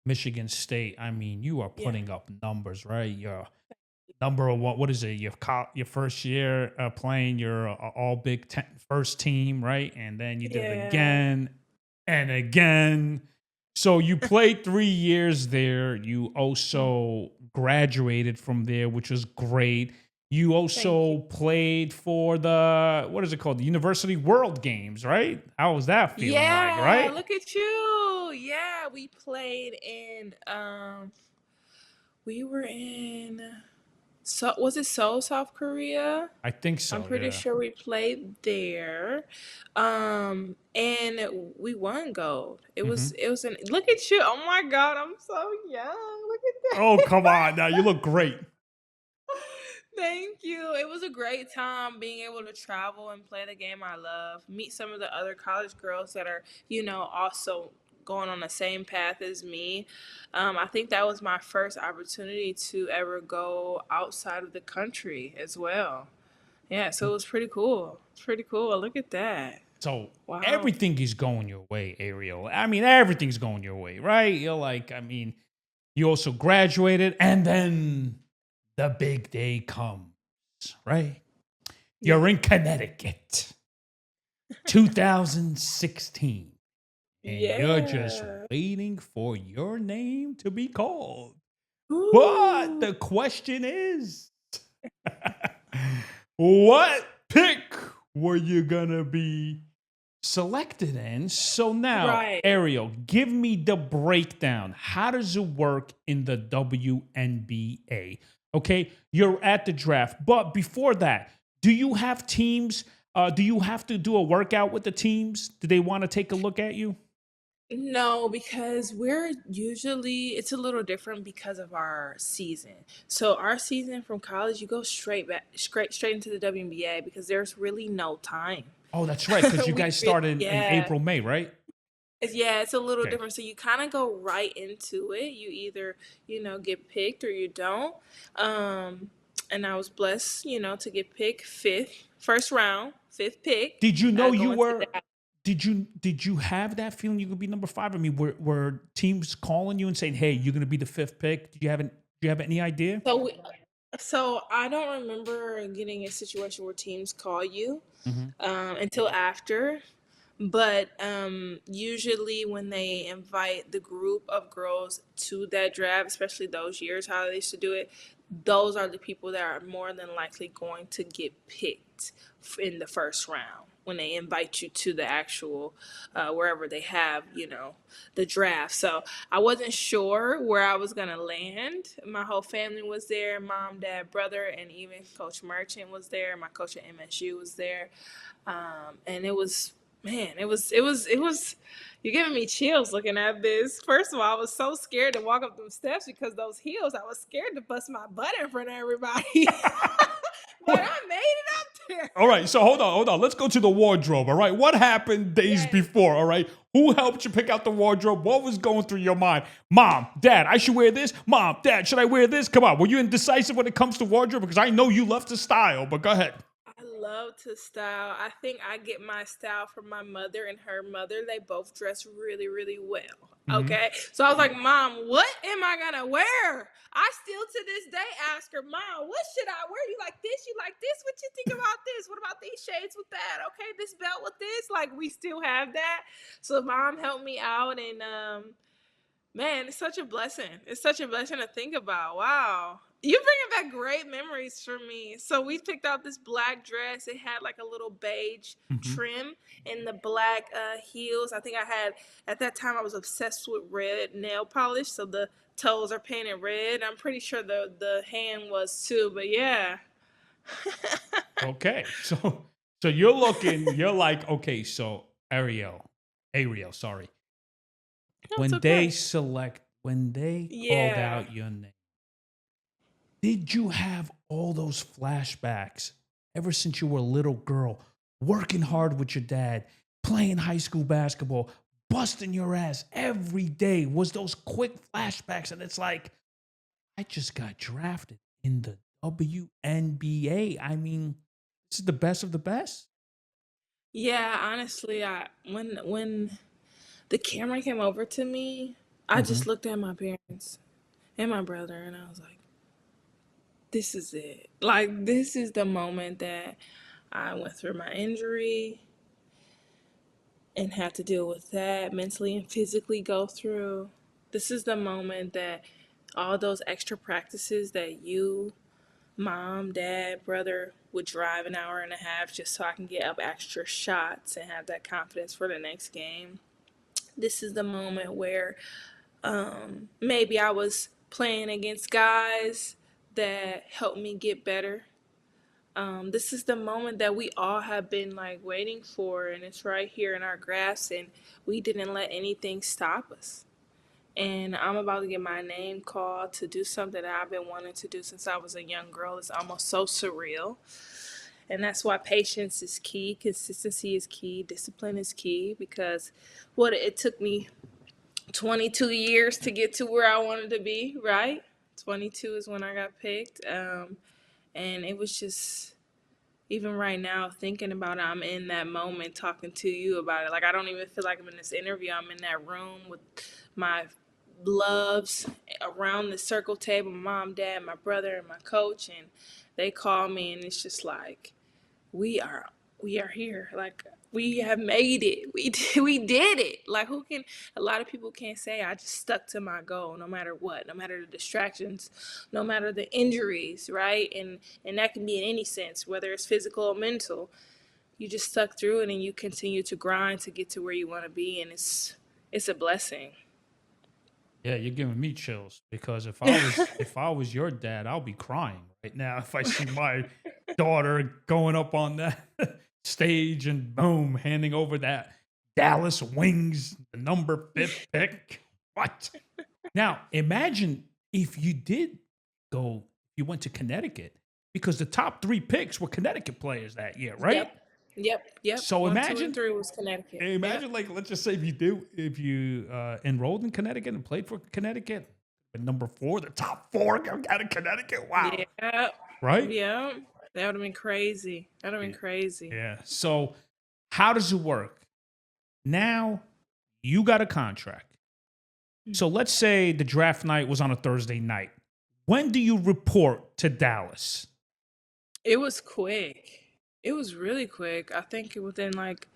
Michigan State, I mean, you are Yeah. putting up numbers, right? You're number one. What is it? Your first year playing your all Big Ten first team, right? And then you did it Yeah. again and again. So you played 3 years there. You also graduated from there, which was great. You Thank you. also played for the what is it called? The University World Games, right? How was that feeling like, Yeah, right? look at you. Yeah, we were in so was it Seoul, South Korea? I think I'm so, pretty yeah. sure we played there. And we won gold. Hmm. It was an look at you. Oh my god, I'm so young. Look at Oh, that. come on. Now you look great. Thank you. It was a great time being able to travel and play the game I love, meet some of the other college girls that are, also going on the same path as me. I think that was my first opportunity to ever go outside of the country as well. Yeah, so it was pretty cool. It's pretty cool. Look at that. So Wow. everything is going your way, Ariel. I mean, everything's going your way, right? You're like, I mean, you also graduated, and then the big day comes, right? You're Yeah. in Connecticut, 2016, and you're just Yeah. waiting for your name to be called. But Ooh. the question is, what pick were you gonna be selected in? So now, Right. Ariel, give me the breakdown. How does it work in the WNBA? Okay, you're at the draft, but before that, do you have teams? Do you have to do a workout with the teams? Do they want to take a look at you? No, because it's a little different because of our season. So our season from college, you go straight into the WNBA because there's really no time. Oh, that's right, because you we guys really, started in yeah. April, May, right? Yeah, it's a little Okay. different. So you kind of go right into it. You either, get picked or you don't. Um, and I was blessed, to get picked fifth, first round, fifth pick, Did you know you going to were? that. Did you have that feeling you could be number five? I mean, were teams calling you and saying, "Hey, you're going to be the fifth pick"? Do you have any idea? So I don't remember getting a situation where teams call you Hmm. until after. But usually, when they invite the group of girls to that draft, especially those years, how they used to do it, those are the people that are more than likely going to get picked in the first round when they invite you to the actual wherever they have, the draft. So I wasn't sure where I was going to land. My whole family was there, mom, dad, brother, and even Coach Merchant was there. My coach at MSU was there. And it was, man, it was you're giving me chills looking at this. First of all, I was so scared to walk up them steps because those heels, I was scared to bust my butt in front of everybody. But I made it up All there. right, so hold on. Let's go to the wardrobe. All right, what happened days Yes. before? All right, who helped you pick out the wardrobe? What was going through your mind? Mom, Dad, I should wear this. Mom, Dad, should I wear this? Come on, were you indecisive when it comes to wardrobe? Because I know you love to style, but go ahead. I love to style. I think I get my style from my mother and her mother. They both dress really, really well. Hmm. Okay. So I was like, Mom, what am I going to wear? I still to this day ask her, Mom, what should I wear? You like this? You like this? What you think about this? What about these shades with that? Okay. This belt with this? Like, we still have that. So Mom helped me out. And, man, it's such a blessing. It's such a blessing to think about. Wow. You're bringing back great memories for me. So we picked out this black dress. It had like a little beige Hmm. trim and the black heels. I think at that time, I was obsessed with red nail polish. So the toes are painted red. I'm pretty sure the hand was too. But yeah. Okay, so you're looking, you're like, okay, so Ariel, sorry. No, it's When they okay. select, when they called Yeah. out your name, did you have all those flashbacks ever since you were a little girl working hard with your dad, playing high school basketball, busting your ass every day was those quick flashbacks. And it's like, I just got drafted in the WNBA. I mean, this is the best of the best. Yeah, honestly, I when the camera came over to me, I Hmm. just looked at my parents and my brother, and I was like, this is it. Like, this is the moment that I went through my injury and had to deal with that mentally and physically go through. This is the moment that all those extra practices that you, mom, dad, brother would drive an hour and a half just so I can get up extra shots and have that confidence for the next game. This is the moment where maybe I was playing against guys that helped me get better. This is the moment that we all have been like waiting for, and it's right here in our grasp, and we didn't let anything stop us. And I'm about to get my name called to do something that I've been wanting to do since I was a young girl. It's almost so surreal. And that's why patience is key, consistency is key, discipline is key, because what it took me 22 years to get to where I wanted to be, right? 22 is when I got picked. And it was just, even right now, thinking about it, I'm in that moment talking to you about it. Like, I don't even feel like I'm in this interview. I'm in that room with my loves around the circle table, my mom, dad, my brother, and my coach. And they call me, and it's just like, we are we are here, like we have made it, we did it. Like, who can, a lot of people can't say I just stuck to my goal no matter what, no matter the distractions, no matter the injuries, right? And that can be in any sense, whether it's physical or mental. You just stuck through it and you continue to grind to get to where you want to be, and it's a blessing. Yeah, you're giving me chills because if I was your dad, I'll be crying right now if I see my daughter going up on that stage and boom, handing over that Dallas Wings, the number fifth pick. What? Now, imagine if you did go, you went to Connecticut because the top three picks were Connecticut players that year, right? Yep, yep. So One, two, and imagine three was Connecticut. Yep. Imagine, like, let's just say if you enrolled in Connecticut and played for Connecticut, but number four, the top four got out of Connecticut. Wow, Yeah, right? yeah. That would have been crazy. That would have Yeah. been crazy. Yeah. So, how does it work? Now you got a contract. So let's say the draft night was on a Thursday night. When do you report to Dallas? It was quick. It was really quick. I think within like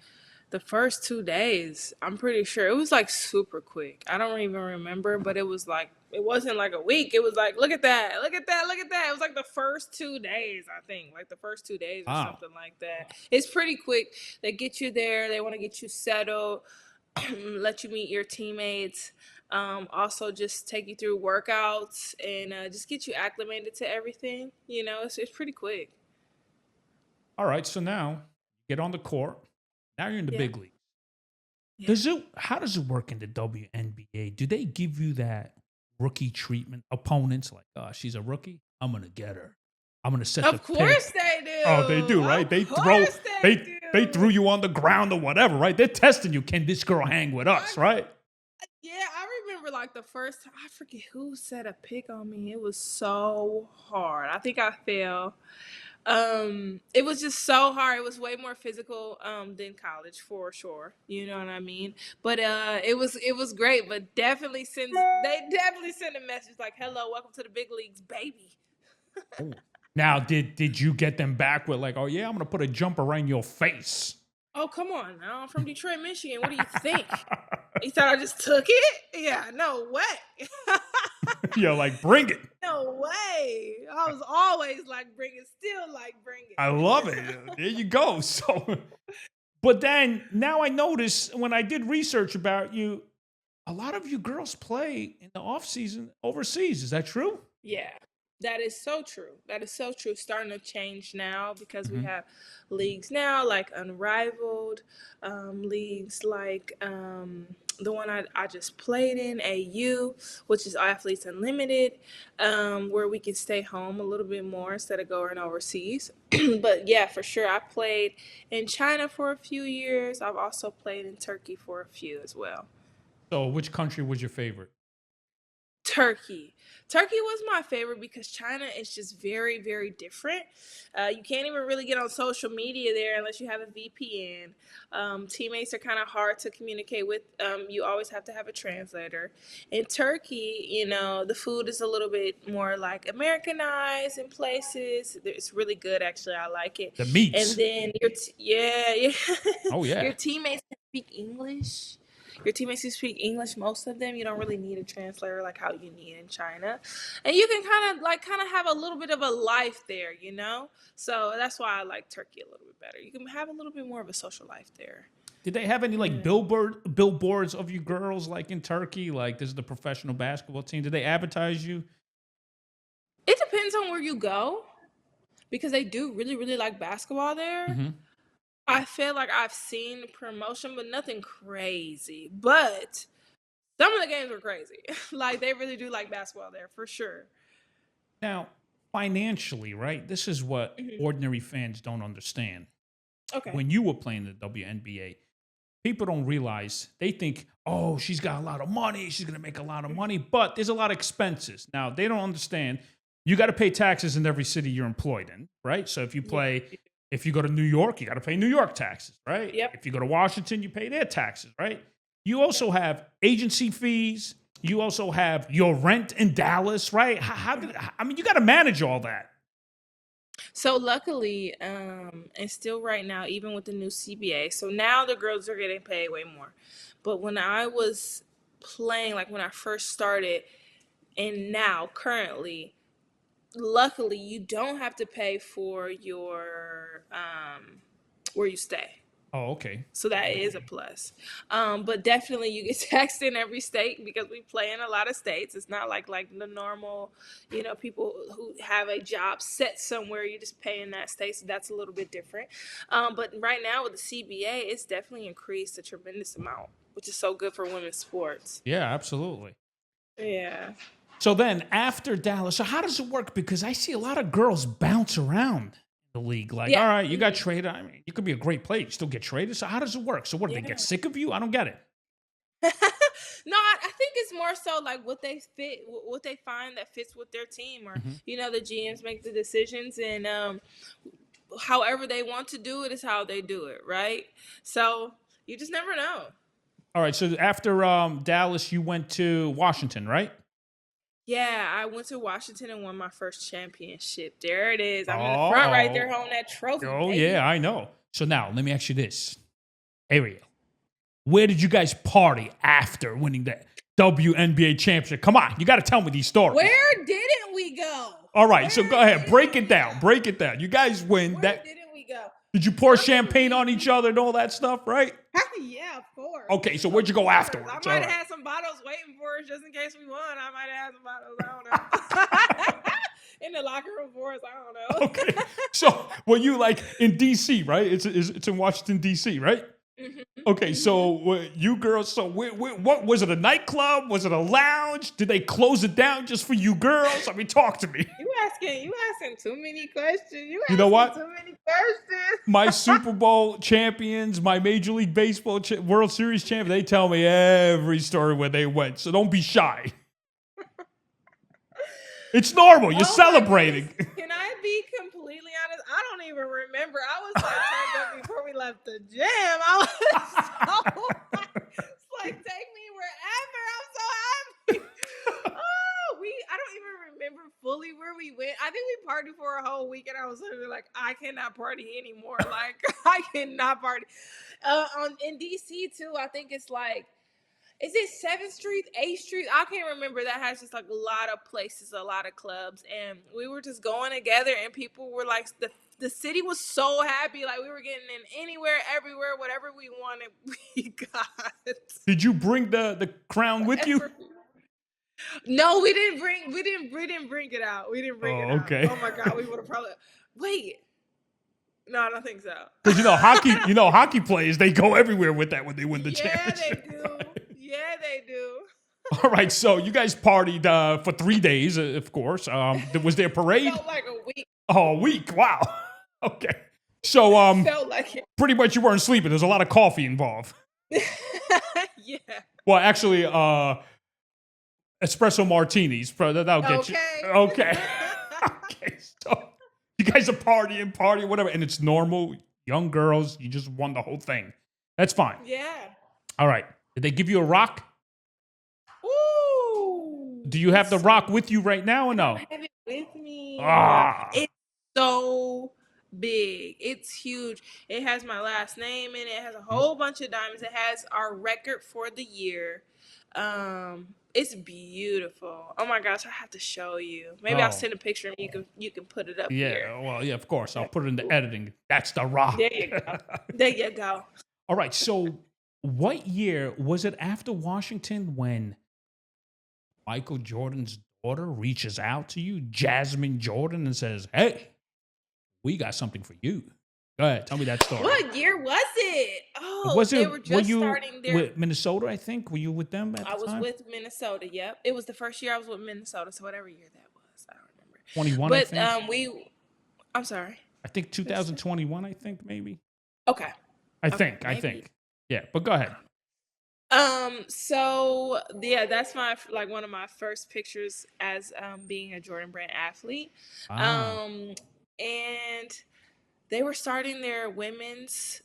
the first 2 days, I'm pretty sure it was like super quick. I don't even remember, but it was like, it wasn't like a week. It was like, look at that, look at that, look at that. It was like the first 2 days, I think, like the first 2 days or Wow. something like that. It's pretty quick. They get you there. They want to get you settled, let you meet your teammates. Also, just take you through workouts and just get you acclimated to everything. It's pretty quick. All right. So now you get on the court. Now you're in the Yeah. big league. Yeah. Does it? How does it work in the WNBA? Do they give you that rookie treatment? Opponents like, oh, she's a rookie. I'm gonna get her. I'm gonna set the Of pick. course they Oh, they do. do, right? Of They throw. course they They threw do. you on the ground or whatever, right? They're testing you. Can this girl hang with I, us, right? yeah, I remember like the first time, I forget who set a pick on me. It was so hard. I think I fell. It was just so hard. It was way more physical than college for sure. You know what I mean? But it was great. But definitely send a message like, "Hello, welcome to the big leagues, baby." Oh. Now, did you get them back with like, oh yeah, I'm gonna put a jumper right in your face? Oh, come on now. I'm from Detroit, Michigan. What do you think? You thought I just took it? Yeah, no way. You're like, bring it. No way. I was always like, bring it, still like, bring I it. love it. There you go. So, but then now I notice when I did research about you, a lot of you girls play in the off season overseas. Is that true? Yeah, that is so true. That is so true. Starting to change now because we Hmm. have leagues now like Unrivaled, leagues like the one I just played in, AU, which is Athletes Unlimited, where we can stay home a little bit more instead of going overseas. But yeah, for sure, I played in China for a few years. I've also played in Turkey for a few as well. So, which country was your favorite? Turkey. Turkey was my favorite because China is just very, very different. You can't even really get on social media there unless you have a VPN. Teammates are kind of hard to communicate with. You always have to have a translator. In Turkey, the food is a little bit more like Americanized in places. It's really good, actually. I like it. The And meats. then yeah. Oh yeah. Your teammates can speak English. Your teammates who speak English, most of them, you don't really need a translator like how you need in China, and you can kind of have a little bit of a life there. So that's why I like Turkey a little bit better. You can have a little bit more of a social life there. Did they have any like Yeah. billboards of you girls like in Turkey? Like this is the professional basketball team. Did they advertise you? It depends on where you go because they do really, really like basketball there. Hmm. I feel like I've seen promotion, but nothing crazy. But some of the games were crazy. Like they really do like basketball there for sure. Now, financially, right? This is what Hmm. ordinary fans don't understand. Okay. When you were playing the WNBA, people don't realize they think, oh, she's got a lot of money, she's gonna make a lot of money, but there's a lot of expenses. Now they don't understand you got to pay taxes in every city you're employed in, right? So if you Yeah. play, if you go to New York, you got to pay New York taxes, right? Yep. If you go to Washington, you pay their taxes, right? You also have agency fees. You also have your rent in Dallas, right? I mean, you got to manage all that. So luckily, and still right now, even with the new CBA, so now the girls are getting paid way more. But when I was playing, like when I first started, and now currently, luckily you don't have to pay for your where you stay. Oh, okay. So that is a plus. But definitely you get taxed in every state because we play in a lot of states. It's not like the normal, people who have a job set somewhere. You just pay in that state, so that's a little bit different. But right now with the CBA, it's definitely increased a tremendous amount, which is so good for women's sports. Yeah, absolutely. Yeah. So then after Dallas, so how does it work? Because I see a lot of girls bounce around the league. Like, Yeah. all right, you got traded. I mean, you could be a great player, you still get traded. So how does it work? So what, do they Yeah. get sick of you? I don't get it. No, I think it's more so like what they find that fits with their team, or Mhm. the GMs make the decisions, and however they want to do it is how they do it, right? So you just never know. All right. So after Dallas, you went to Washington, right? Yeah, I went to Washington and won my first championship. There it is. I'm in the Oh, front right there holding that trophy. oh baby. yeah, I know. So now let me ask you this, Aeriel, where did you guys party after winning that WNBA championship? Come on, you got to tell me these stories. Where didn't we go? All right, so Where go ahead, break it didn't down. we Break it down. You guys win. Where That didn't we go? did you pour First of all, champagne on each other and all that stuff, right? Yeah, of course. Okay, so where'd you go Of course. afterwards? I All might have right. had some bottles waiting for us just in case we won. I might have had some bottles. I don't know. In the locker room for us. I don't know. Okay, so were you like in DC, right? It's in Washington DC, right? Mhm. Okay, so you girls, so what was it? A nightclub? Was it a lounge? Did they close it down just for you girls? I mean, talk to me. You asking too many questions. You know what? Too many questions. My Super Bowl champions, my Major League Baseball World Series champion, they tell me every story where they went. So don't be shy. It's normal. You're Oh my celebrating. goodness. Can I be completely honest? I don't even remember. I was like turned up before we left the gym. I was so it's like take me wherever. I'm so happy. I don't even remember fully where we went. I think we partied for a whole week, and I was literally like, I cannot party anymore. Like I cannot party. In DC too, I think it's like, is it 7th Street, 8th Street? I can't remember. That has just like a lot of places, a lot of clubs. And we were just going together, and people were like, the city was so happy. Like we were getting in anywhere, everywhere, whatever we wanted, we got. Did you bring the crown with you? No, we didn't bring it out. We didn't bring it out. Okay. Oh my God, we would have probably wait. No, I don't think so. Because hockey players, they go everywhere with that when they win the championship. Yeah, they do. Yeah, they do. All right, so you guys partied for 3 days, of course. Was there a parade? Felt like a week. Oh, a week. Wow. Okay. So, Felt like it. pretty much you weren't sleeping. There's a lot of coffee involved. Yeah. Well, actually, espresso martinis. That'll get you. Okay. Okay. Okay. So you guys are partying, whatever, and it's normal. Young girls, you just won the whole thing. That's fine. Yeah. All right. Did they give you a rock? Ooh. Do you have the rock with you right now or no? I have it with me. Ah. It's so big. It's huge. It has my last name in it. It has a whole bunch of diamonds. It has our record for the year. It's beautiful. Oh my gosh, I have to show you. Maybe I'll send a picture and you can put it up here. Yeah, well, yeah, of course. I'll put it in the editing. That's the rock. There you go. There you go. All right. So, what year was it after Washington when Michael Jordan's daughter reaches out to you, Jasmine Jordan, and says, "Hey, we got something for you"? Go ahead, tell me that story. What year was it? Oh, Was they it? were just starting their. With Minnesota? I think. Were you with them at the I was time? with Minnesota. Yep, it was the first year I was with Minnesota. So whatever year that was, I don't remember. 21. I But think. I'm sorry. I think 2021. I think maybe. Okay. I Okay, think. maybe. Yeah, but go ahead. So yeah, that's one of my first pictures as being a Jordan Brand athlete. Ah. And they were starting their women's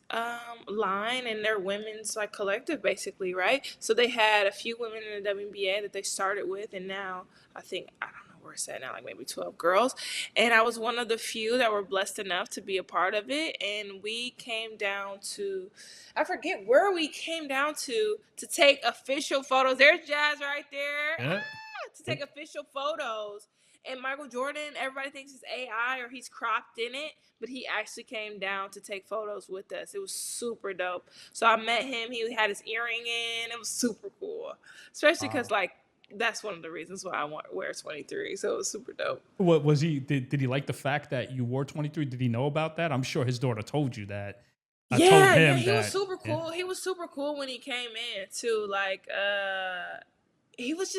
line and their women's like collective basically, right? So they had a few women in the WNBA that they started with, and now I don't know where it's at now, like maybe 12 girls. And I was one of the few that were blessed enough to be a part of it. And we came down to, I forget where we came down to take official photos. There's Jazz right there. Yeah. To take official photos. And Michael Jordan, everybody thinks it's AI or he's cropped in it, but he actually came down to take photos with us. It was super dope. So I met him. He had his earring in. It was super cool, especially because like that's one of the reasons why I wear 23. So it was super dope. What was he? Did he like the fact that you wore 23? Did he know about that? I'm sure his daughter told you that. I told him he that. was super cool. Yeah. He was super cool when he came in too. Like he was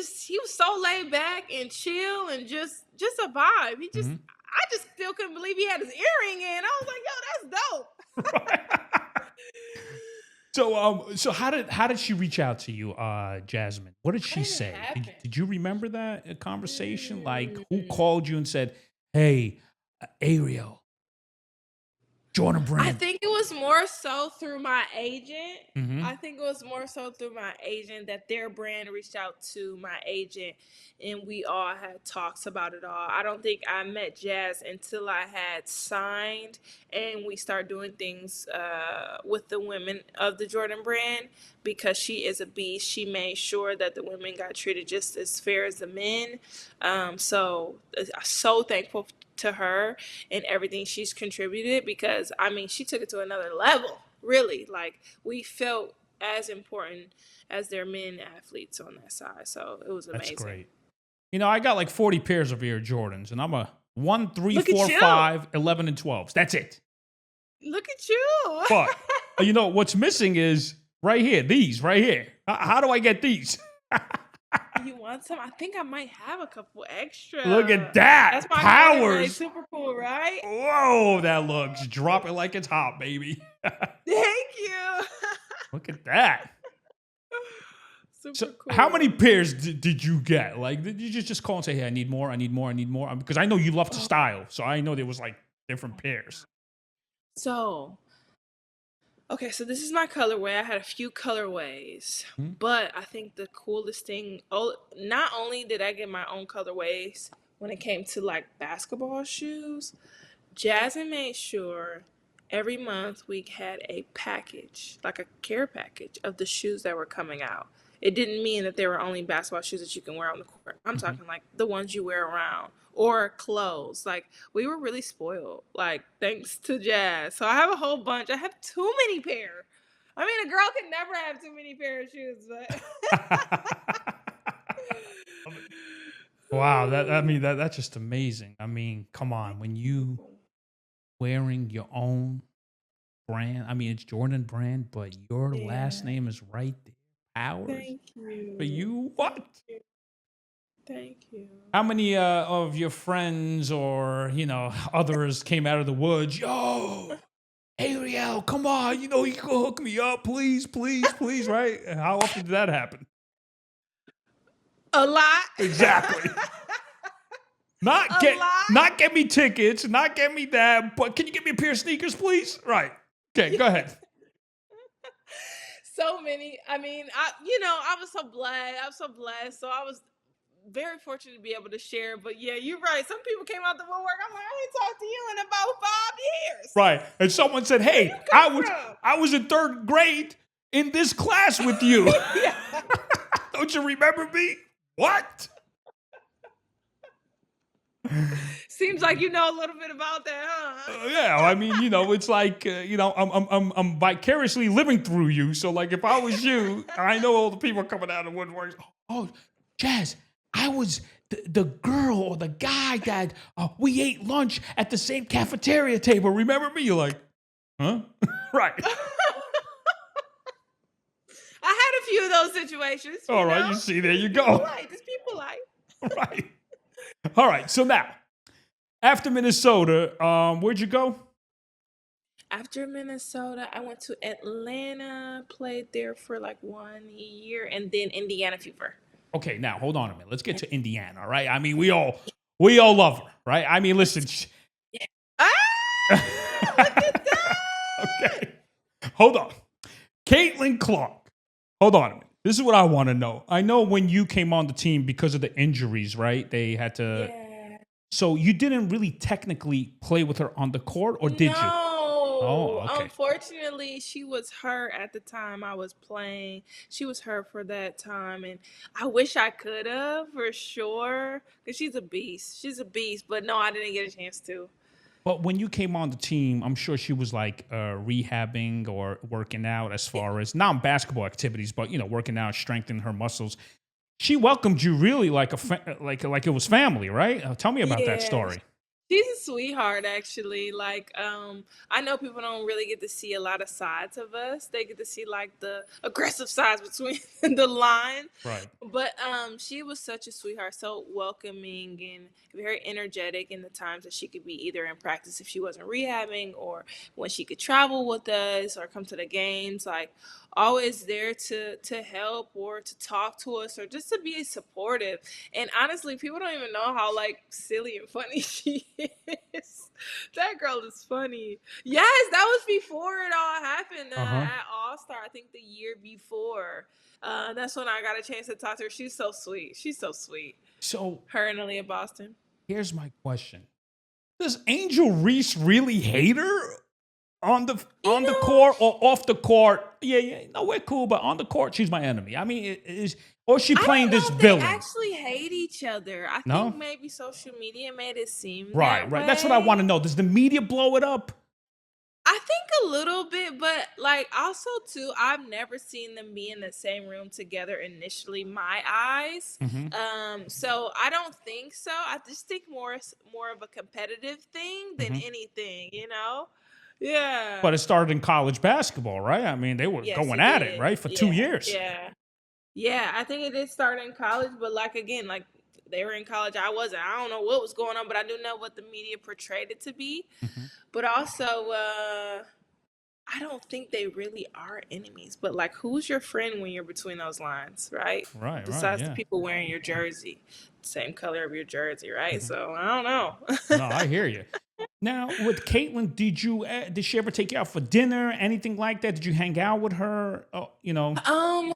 so laid back and chill and just a vibe. He just I just still couldn't believe he had his earring in. I was like, yo, that's dope. Right. So how did she reach out to you, Jasmine? What did she say? Did you remember that conversation? Like who called you and said, "Hey, Aeriel, Jordan Brand"? I think it was more so through my agent. Mm-hmm. I think it was more so through my agent that their brand reached out to my agent and we all had talks about it all. I don't think I met Jazz until I had signed and we started doing things with the women of the Jordan brand because she is a beast. She made sure that the women got treated just as fair as the men. So thankful to her and everything she's contributed because I mean she took it to another level, really. Like we felt as important as their men athletes on that side, so it was amazing. That's great. You know, I got like 40 pairs of Air Jordans and I'm a 1, 3, 4, 5, 11 and 12s. That's it. Look at you. But you know what's missing is right here, these right here. How do I get these? You want some? I think I might have a couple extra. Look at that. That's my powers. Super cool, right? Whoa, that looks. Drop it like it's hot, baby. Thank you. Look at that. Super cool. How many pairs did you get? Like, did you just call and say, "Hey, I need more. Because I know you love to style, so I know there was like different pairs. So this is my colorway. I had a few colorways, but I think the coolest thing, not only did I get my own colorways when it came to like basketball shoes, Jasmine made sure every month we had a package, like a care package of the shoes that were coming out. It didn't mean that there were only basketball shoes that you can wear on the court. I'm talking like the ones you wear around or clothes. Like we were really spoiled, like thanks to Jazz. So I have a whole bunch. I have too many pair. I mean, a girl can never have too many pair of shoes, but Wow, that's just amazing. I mean, come on, when you wearing your own brand, I mean it's Jordan Brand, but your last name is right there. hours Thank for you. you? Thank What? you. Thank you. How many of your friends or others came out of the woods? Yo, Aeriel, come on, you can hook me up, please, please, please, right? How often did that happen? A lot. Exactly. Not A get lot. not get me tickets, not get me that, but can you get me a pair of sneakers, please? Right. Okay, go ahead. So many. I mean, I was so blessed. I was so blessed. So I was very fortunate to be able to share. But yeah, you're right. Some people came out the woodwork. I'm like, I ain't talked to you in about 5 years. Right. And someone said, Where you "Hey, come from? I was in third grade in this class with you. Yeah. Don't you remember me?" What? Seems like you know a little bit about that, huh? Yeah, I mean, it's like, I'm vicariously living through you. So, like, if I was you, I know all the people coming out of the woodwork. Oh, Jazz, I was the girl or the guy that we ate lunch at the same cafeteria table. Remember me? You're like, huh? Right. I had a few of those situations. All right, you see, there you People go. like this. People like. Right. All right. So now, after Minnesota, where'd you go? After Minnesota, I went to Atlanta, played there for like 1 year, and then Indiana Fever. Okay, now hold on a minute. Let's get to Indiana. All right. I mean, we all love her, right? I mean, listen. Ah, look at that! Okay. Hold on. Caitlin Clark. Hold on a minute. This is what I want to know. I know when you came on the team because of the injuries, right? They had to. Yeah. So you didn't really technically play with her on the court, or did you? Oh, okay. Unfortunately, she was hurt at the time I was playing. She was hurt for that time, and I wish I could have for sure. Cause she's a beast. She's a beast, but no, I didn't get a chance to. But when you came on the team, I'm sure she was like rehabbing or working out as far as non-basketball activities, but working out, strengthening her muscles. She welcomed you really like like it was family, right? Tell me about that Yeah, story. she's a sweetheart, actually. Like, I know people don't really get to see a lot of sides of us. They get to see like the aggressive sides between the line. Right. But she was such a sweetheart, so welcoming and very energetic in the times that she could be either in practice if she wasn't rehabbing or when she could travel with us or come to the games. Like always there to help or to talk to us or just to be supportive. And honestly, people don't even know how like silly and funny she is. That girl is funny. Yes, that was before it all happened Uh-huh. at All Star. I think the year before. That's when I got a chance to talk to her. She's so sweet. She's so sweet. So Her and Aaliyah Boston. here's my question: does Angel Reese really hate her on You the know, court or off the court? Yeah, yeah. No, we're cool, but on the court, she's my enemy. I mean, or is she I playing don't know this if they villain? actually hate each other. I No. think maybe social media made it seem Right, that right. That's what I want way. to know. Does the media blow it up? I think a little bit, but like also too, I've never seen them be in the same room together initially. My eyes, Mm-hmm. so I don't think so. I just think more of a competitive thing than Mm-hmm. anything, you know. Yeah. But it started in college basketball, right? I mean, they were Yes, going it at it, did. right, for Yeah, 2 years. yeah, yeah. I think it did start in college, but like again, like they were in college, I wasn't. I don't know what was going on, but I do know what the media portrayed it to be. Mm-hmm. But also, I don't think they really are enemies, but like, who's your friend when you're between those lines, right? Right, right, Besides the yeah. people wearing your jersey, same color of your jersey, right? Mm-hmm. So I don't know. No, I hear you. Now, with Caitlin, did she ever take you out for dinner, anything like that? Did you hang out with her? Oh. um,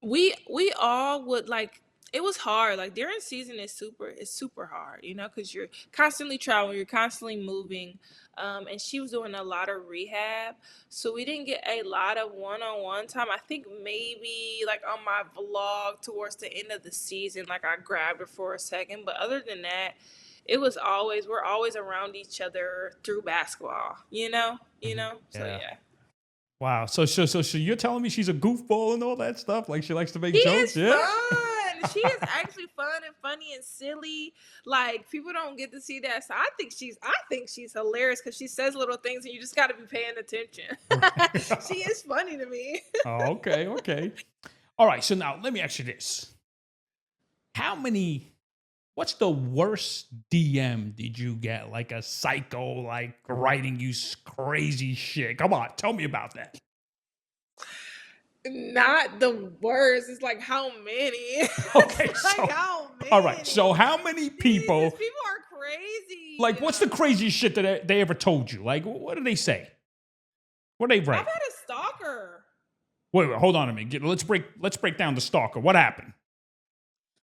we all would like. It was hard. Like during season, it's super hard, because you're constantly traveling, you're constantly moving. And she was doing a lot of rehab, so we didn't get a lot of one-on-one time. I think maybe like on my vlog towards the end of the season, like I grabbed her for a second. But other than that, we're always around each other through basketball. Mhm. So Yeah. yeah. Wow. So you're telling me she's a goofball and all that stuff? Like she likes to make She jokes? is Yeah. fun. She is actually fun and funny and silly. Like people don't get to see that. So I think she's hilarious because she says little things and you just got to be paying attention. Right. She is funny to me. Oh, okay, okay. All right, so now let me ask you this. What's the worst DM did you get? Like a psycho, like writing you crazy shit. Come on, tell me about that. Not the worst. It's like how many? Okay, It's so like how all right, so many? how many These people, people are crazy. like, what's the craziest shit that they ever told you? Like, what do they say? What do they I've write? had a stalker. Wait, hold on a minute. Let's break down the stalker. What happened?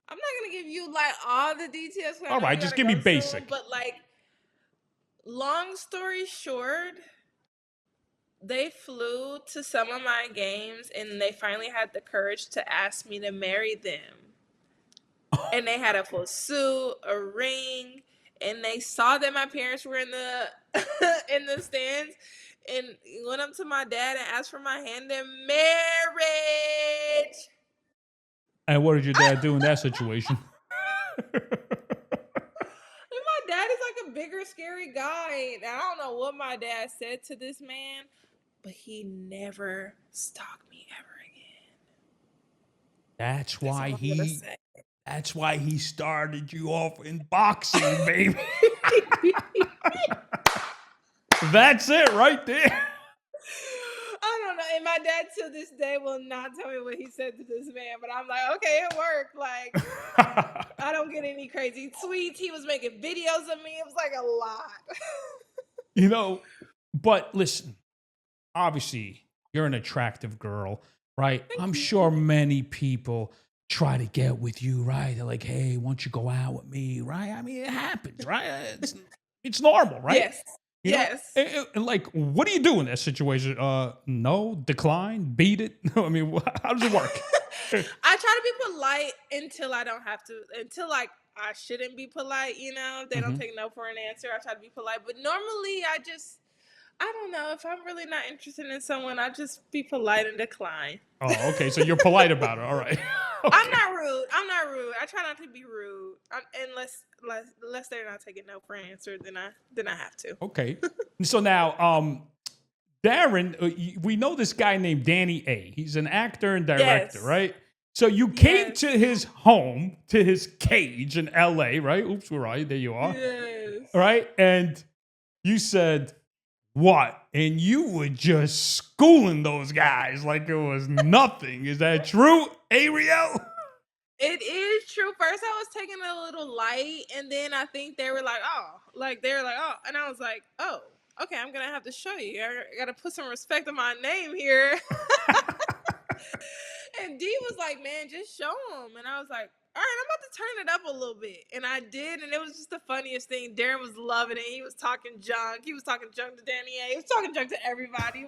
I'm not gonna give you like all the details. I All know right, you just gotta give me go soon, basic. but like, long story short, they flew to some of my games and they finally had the courage to ask me to marry them. And they had a full suit, a ring, and they saw that my parents were in the in the stands and went up to my dad and asked for my hand in marriage. And what did your dad do in that situation? And my dad is like a bigger, scary guy. And I don't know what my dad said to this man, but he never stalked me ever again. That's That's why all I'm gonna he say. that's why he started you off in boxing, baby. That's it right there. I don't know. And my dad to this day will not tell me what he said to this man, but I'm like, okay, it worked. Like, I don't get any crazy tweets. He was making videos of me. It was like a lot. You know, but listen, obviously, you're an attractive girl, right? Thank I'm you. sure many people try to get with you, right? They're like, hey, why don't you go out with me, right? I mean, it happens, right? It's normal, right? Yes. You know, Yes. and like, what do you do in that situation? No, decline, beat it. I mean, how does it work? I try to be polite until I don't have to, until like I shouldn't be polite, you know? If they don't Mhm. take no for an answer, I try to be polite. But normally I don't know. If I'm really not interested in someone, I just be polite and decline. Oh, okay. So you're polite about it. All right. I'm Okay. not rude. I'm not rude. I try not to be rude. Unless they're not taking no for an answer, then I have to. Okay. So now, Darren, we know this guy named Danny A. He's an actor and director, Yes. right? So you came Yes. to his home, to his cage in LA, right? Oops, we're right. There you are. Yes. All right. And you said, what? And you were just schooling those guys like it was nothing. Is that true, Aeriel? It is true. First, I was taking it a little light, and then I think they were like, oh, and I was like, oh, okay, I'm gonna have to show you. I gotta put some respect on my name here. And D was like, man, just show him. And I was like, all right, I'm about to turn it up a little bit. And I did, and it was just the funniest thing. Darren was loving it. He was talking junk. He was talking junk to Danny A. He was talking junk to everybody.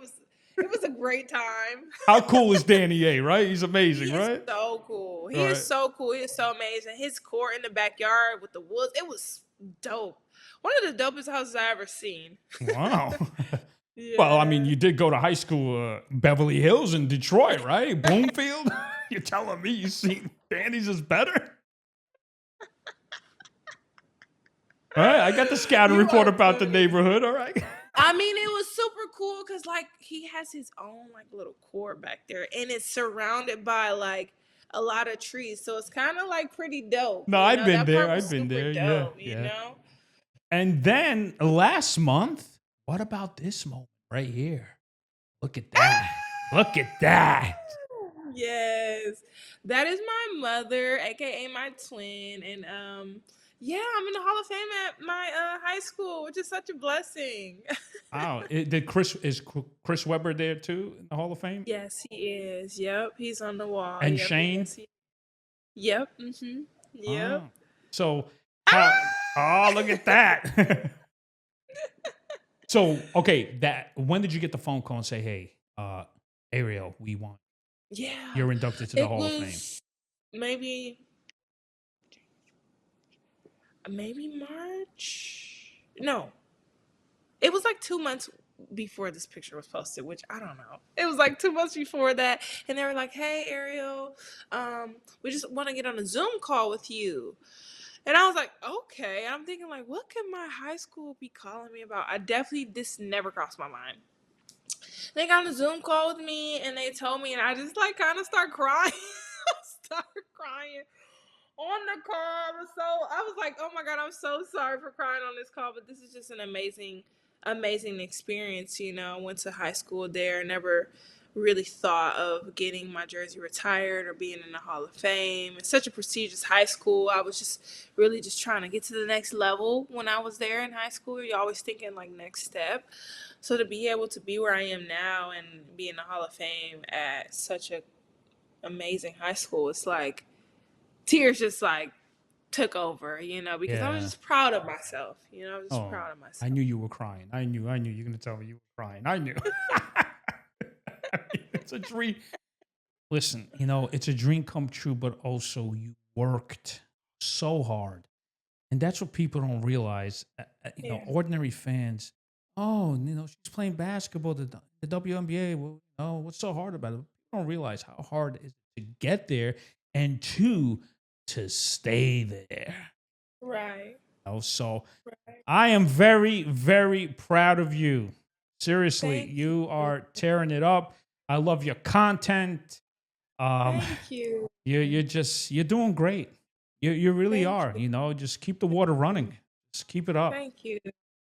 It was a great time. How cool is Danny A, right? He's amazing, He is right? so cool. All He is right. so cool. He is so amazing. His court in the backyard with the woods, it was dope. One of the dopest houses I ever seen. Wow. Well, I mean, Yeah. you did go to high school, Beverly Hills in Detroit, right? Bloomfield. You're telling me you see Danny's is better? All right, I got the scouting You report are about the funny. neighborhood. All right. I mean, it was super cool because like he has his own like little court back there, and it's surrounded by like a lot of trees, so it's kind of like pretty dope. No, You I've know, been that there. part was I've been super there. Yeah, dope. You yeah. know. And then last month, what about this moment right here? Look at that. Look at that. Yes, that is my mother, aka my twin, and yeah, I'm in the Hall of Fame at my high school, which is such a blessing. Wow. Chris Webber there too in the Hall of Fame? Yes, he is. Yep, he's on the wall. And Yep, Shane? yes, he. Yep. Yep. Oh. So how Ah! oh look at that. So okay, that when did you get the phone call and say, hey, Ariel, we want Yeah, you're inducted to the it Hall of Fame? was maybe March. No, it was like 2 months before this picture was posted, which I don't know. It was like 2 months before that, and they were like, "Hey, Ariel, we just want to get on a Zoom call with you." And I was like, "Okay." I'm thinking like, what could my high school be calling me about? I definitely this never crossed my mind. They got on a Zoom call with me and they told me, and I just like kind of start crying. Start crying on the call. I was like, oh my God, I'm so sorry for crying on this call, but this is just an amazing experience. I went to high school there, never really thought of getting my jersey retired or being in the Hall of Fame. It's such a prestigious high school. I was just really just trying to get to the next level when I was there in high school. You're always thinking like next step. So to be able to be where I am now and be in the Hall of Fame at such a amazing high school, it's like tears just like took over, because I was Yeah. just proud of myself. I was just Oh, proud of I myself. knew you were crying. I knew you're gonna tell me you were crying. I knew. It's a dream. Listen, it's a dream come true, but also you worked so hard. And that's what people don't realize. Yeah. Ordinary fans, oh, she's playing basketball, the WNBA. Well, what's so hard about it? People don't realize how hard it is to get there and to stay there. Right. So Right. I am very, very proud of you. Seriously, Thank you you. are tearing it up. I love your content. Um, Thank you. you're doing great. You really Thank are. you. Just keep the water running. Just keep it up. Thank you.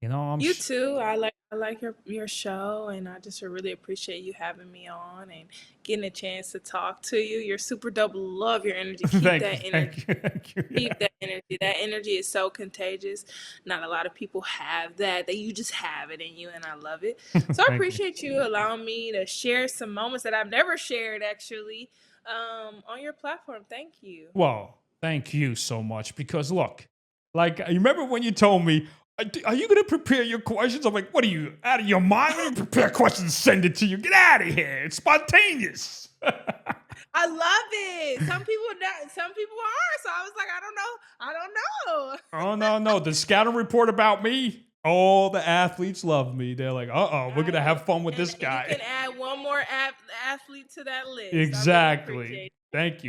I'm You too. I like your show, and I just really appreciate you having me on and getting a chance to talk to you. You're super dope. Love your energy. Keep thank you, that energy. thank you, thank you. Yeah. Keep that energy. That energy is so contagious. Not a lot of people have that. That you just have it in you, and I love it. So I Thank you. appreciate you allowing me to share some moments that I've never shared actually on your platform. Thank you. Well, thank you so much because look, like you remember when you told me, are you going to prepare your questions? I'm like, what are you out of your mind? When you prepare questions, and send it to you. Get out of here. It's spontaneous. I love it. Some people not. Some people are. So I was like, I don't know. I don't know. Oh no. The scouting report about me, all the athletes love me. They're like, we're going to Right. have fun with And this you guy. can add one more athlete to that list. I really Exactly. appreciate it. Thank you.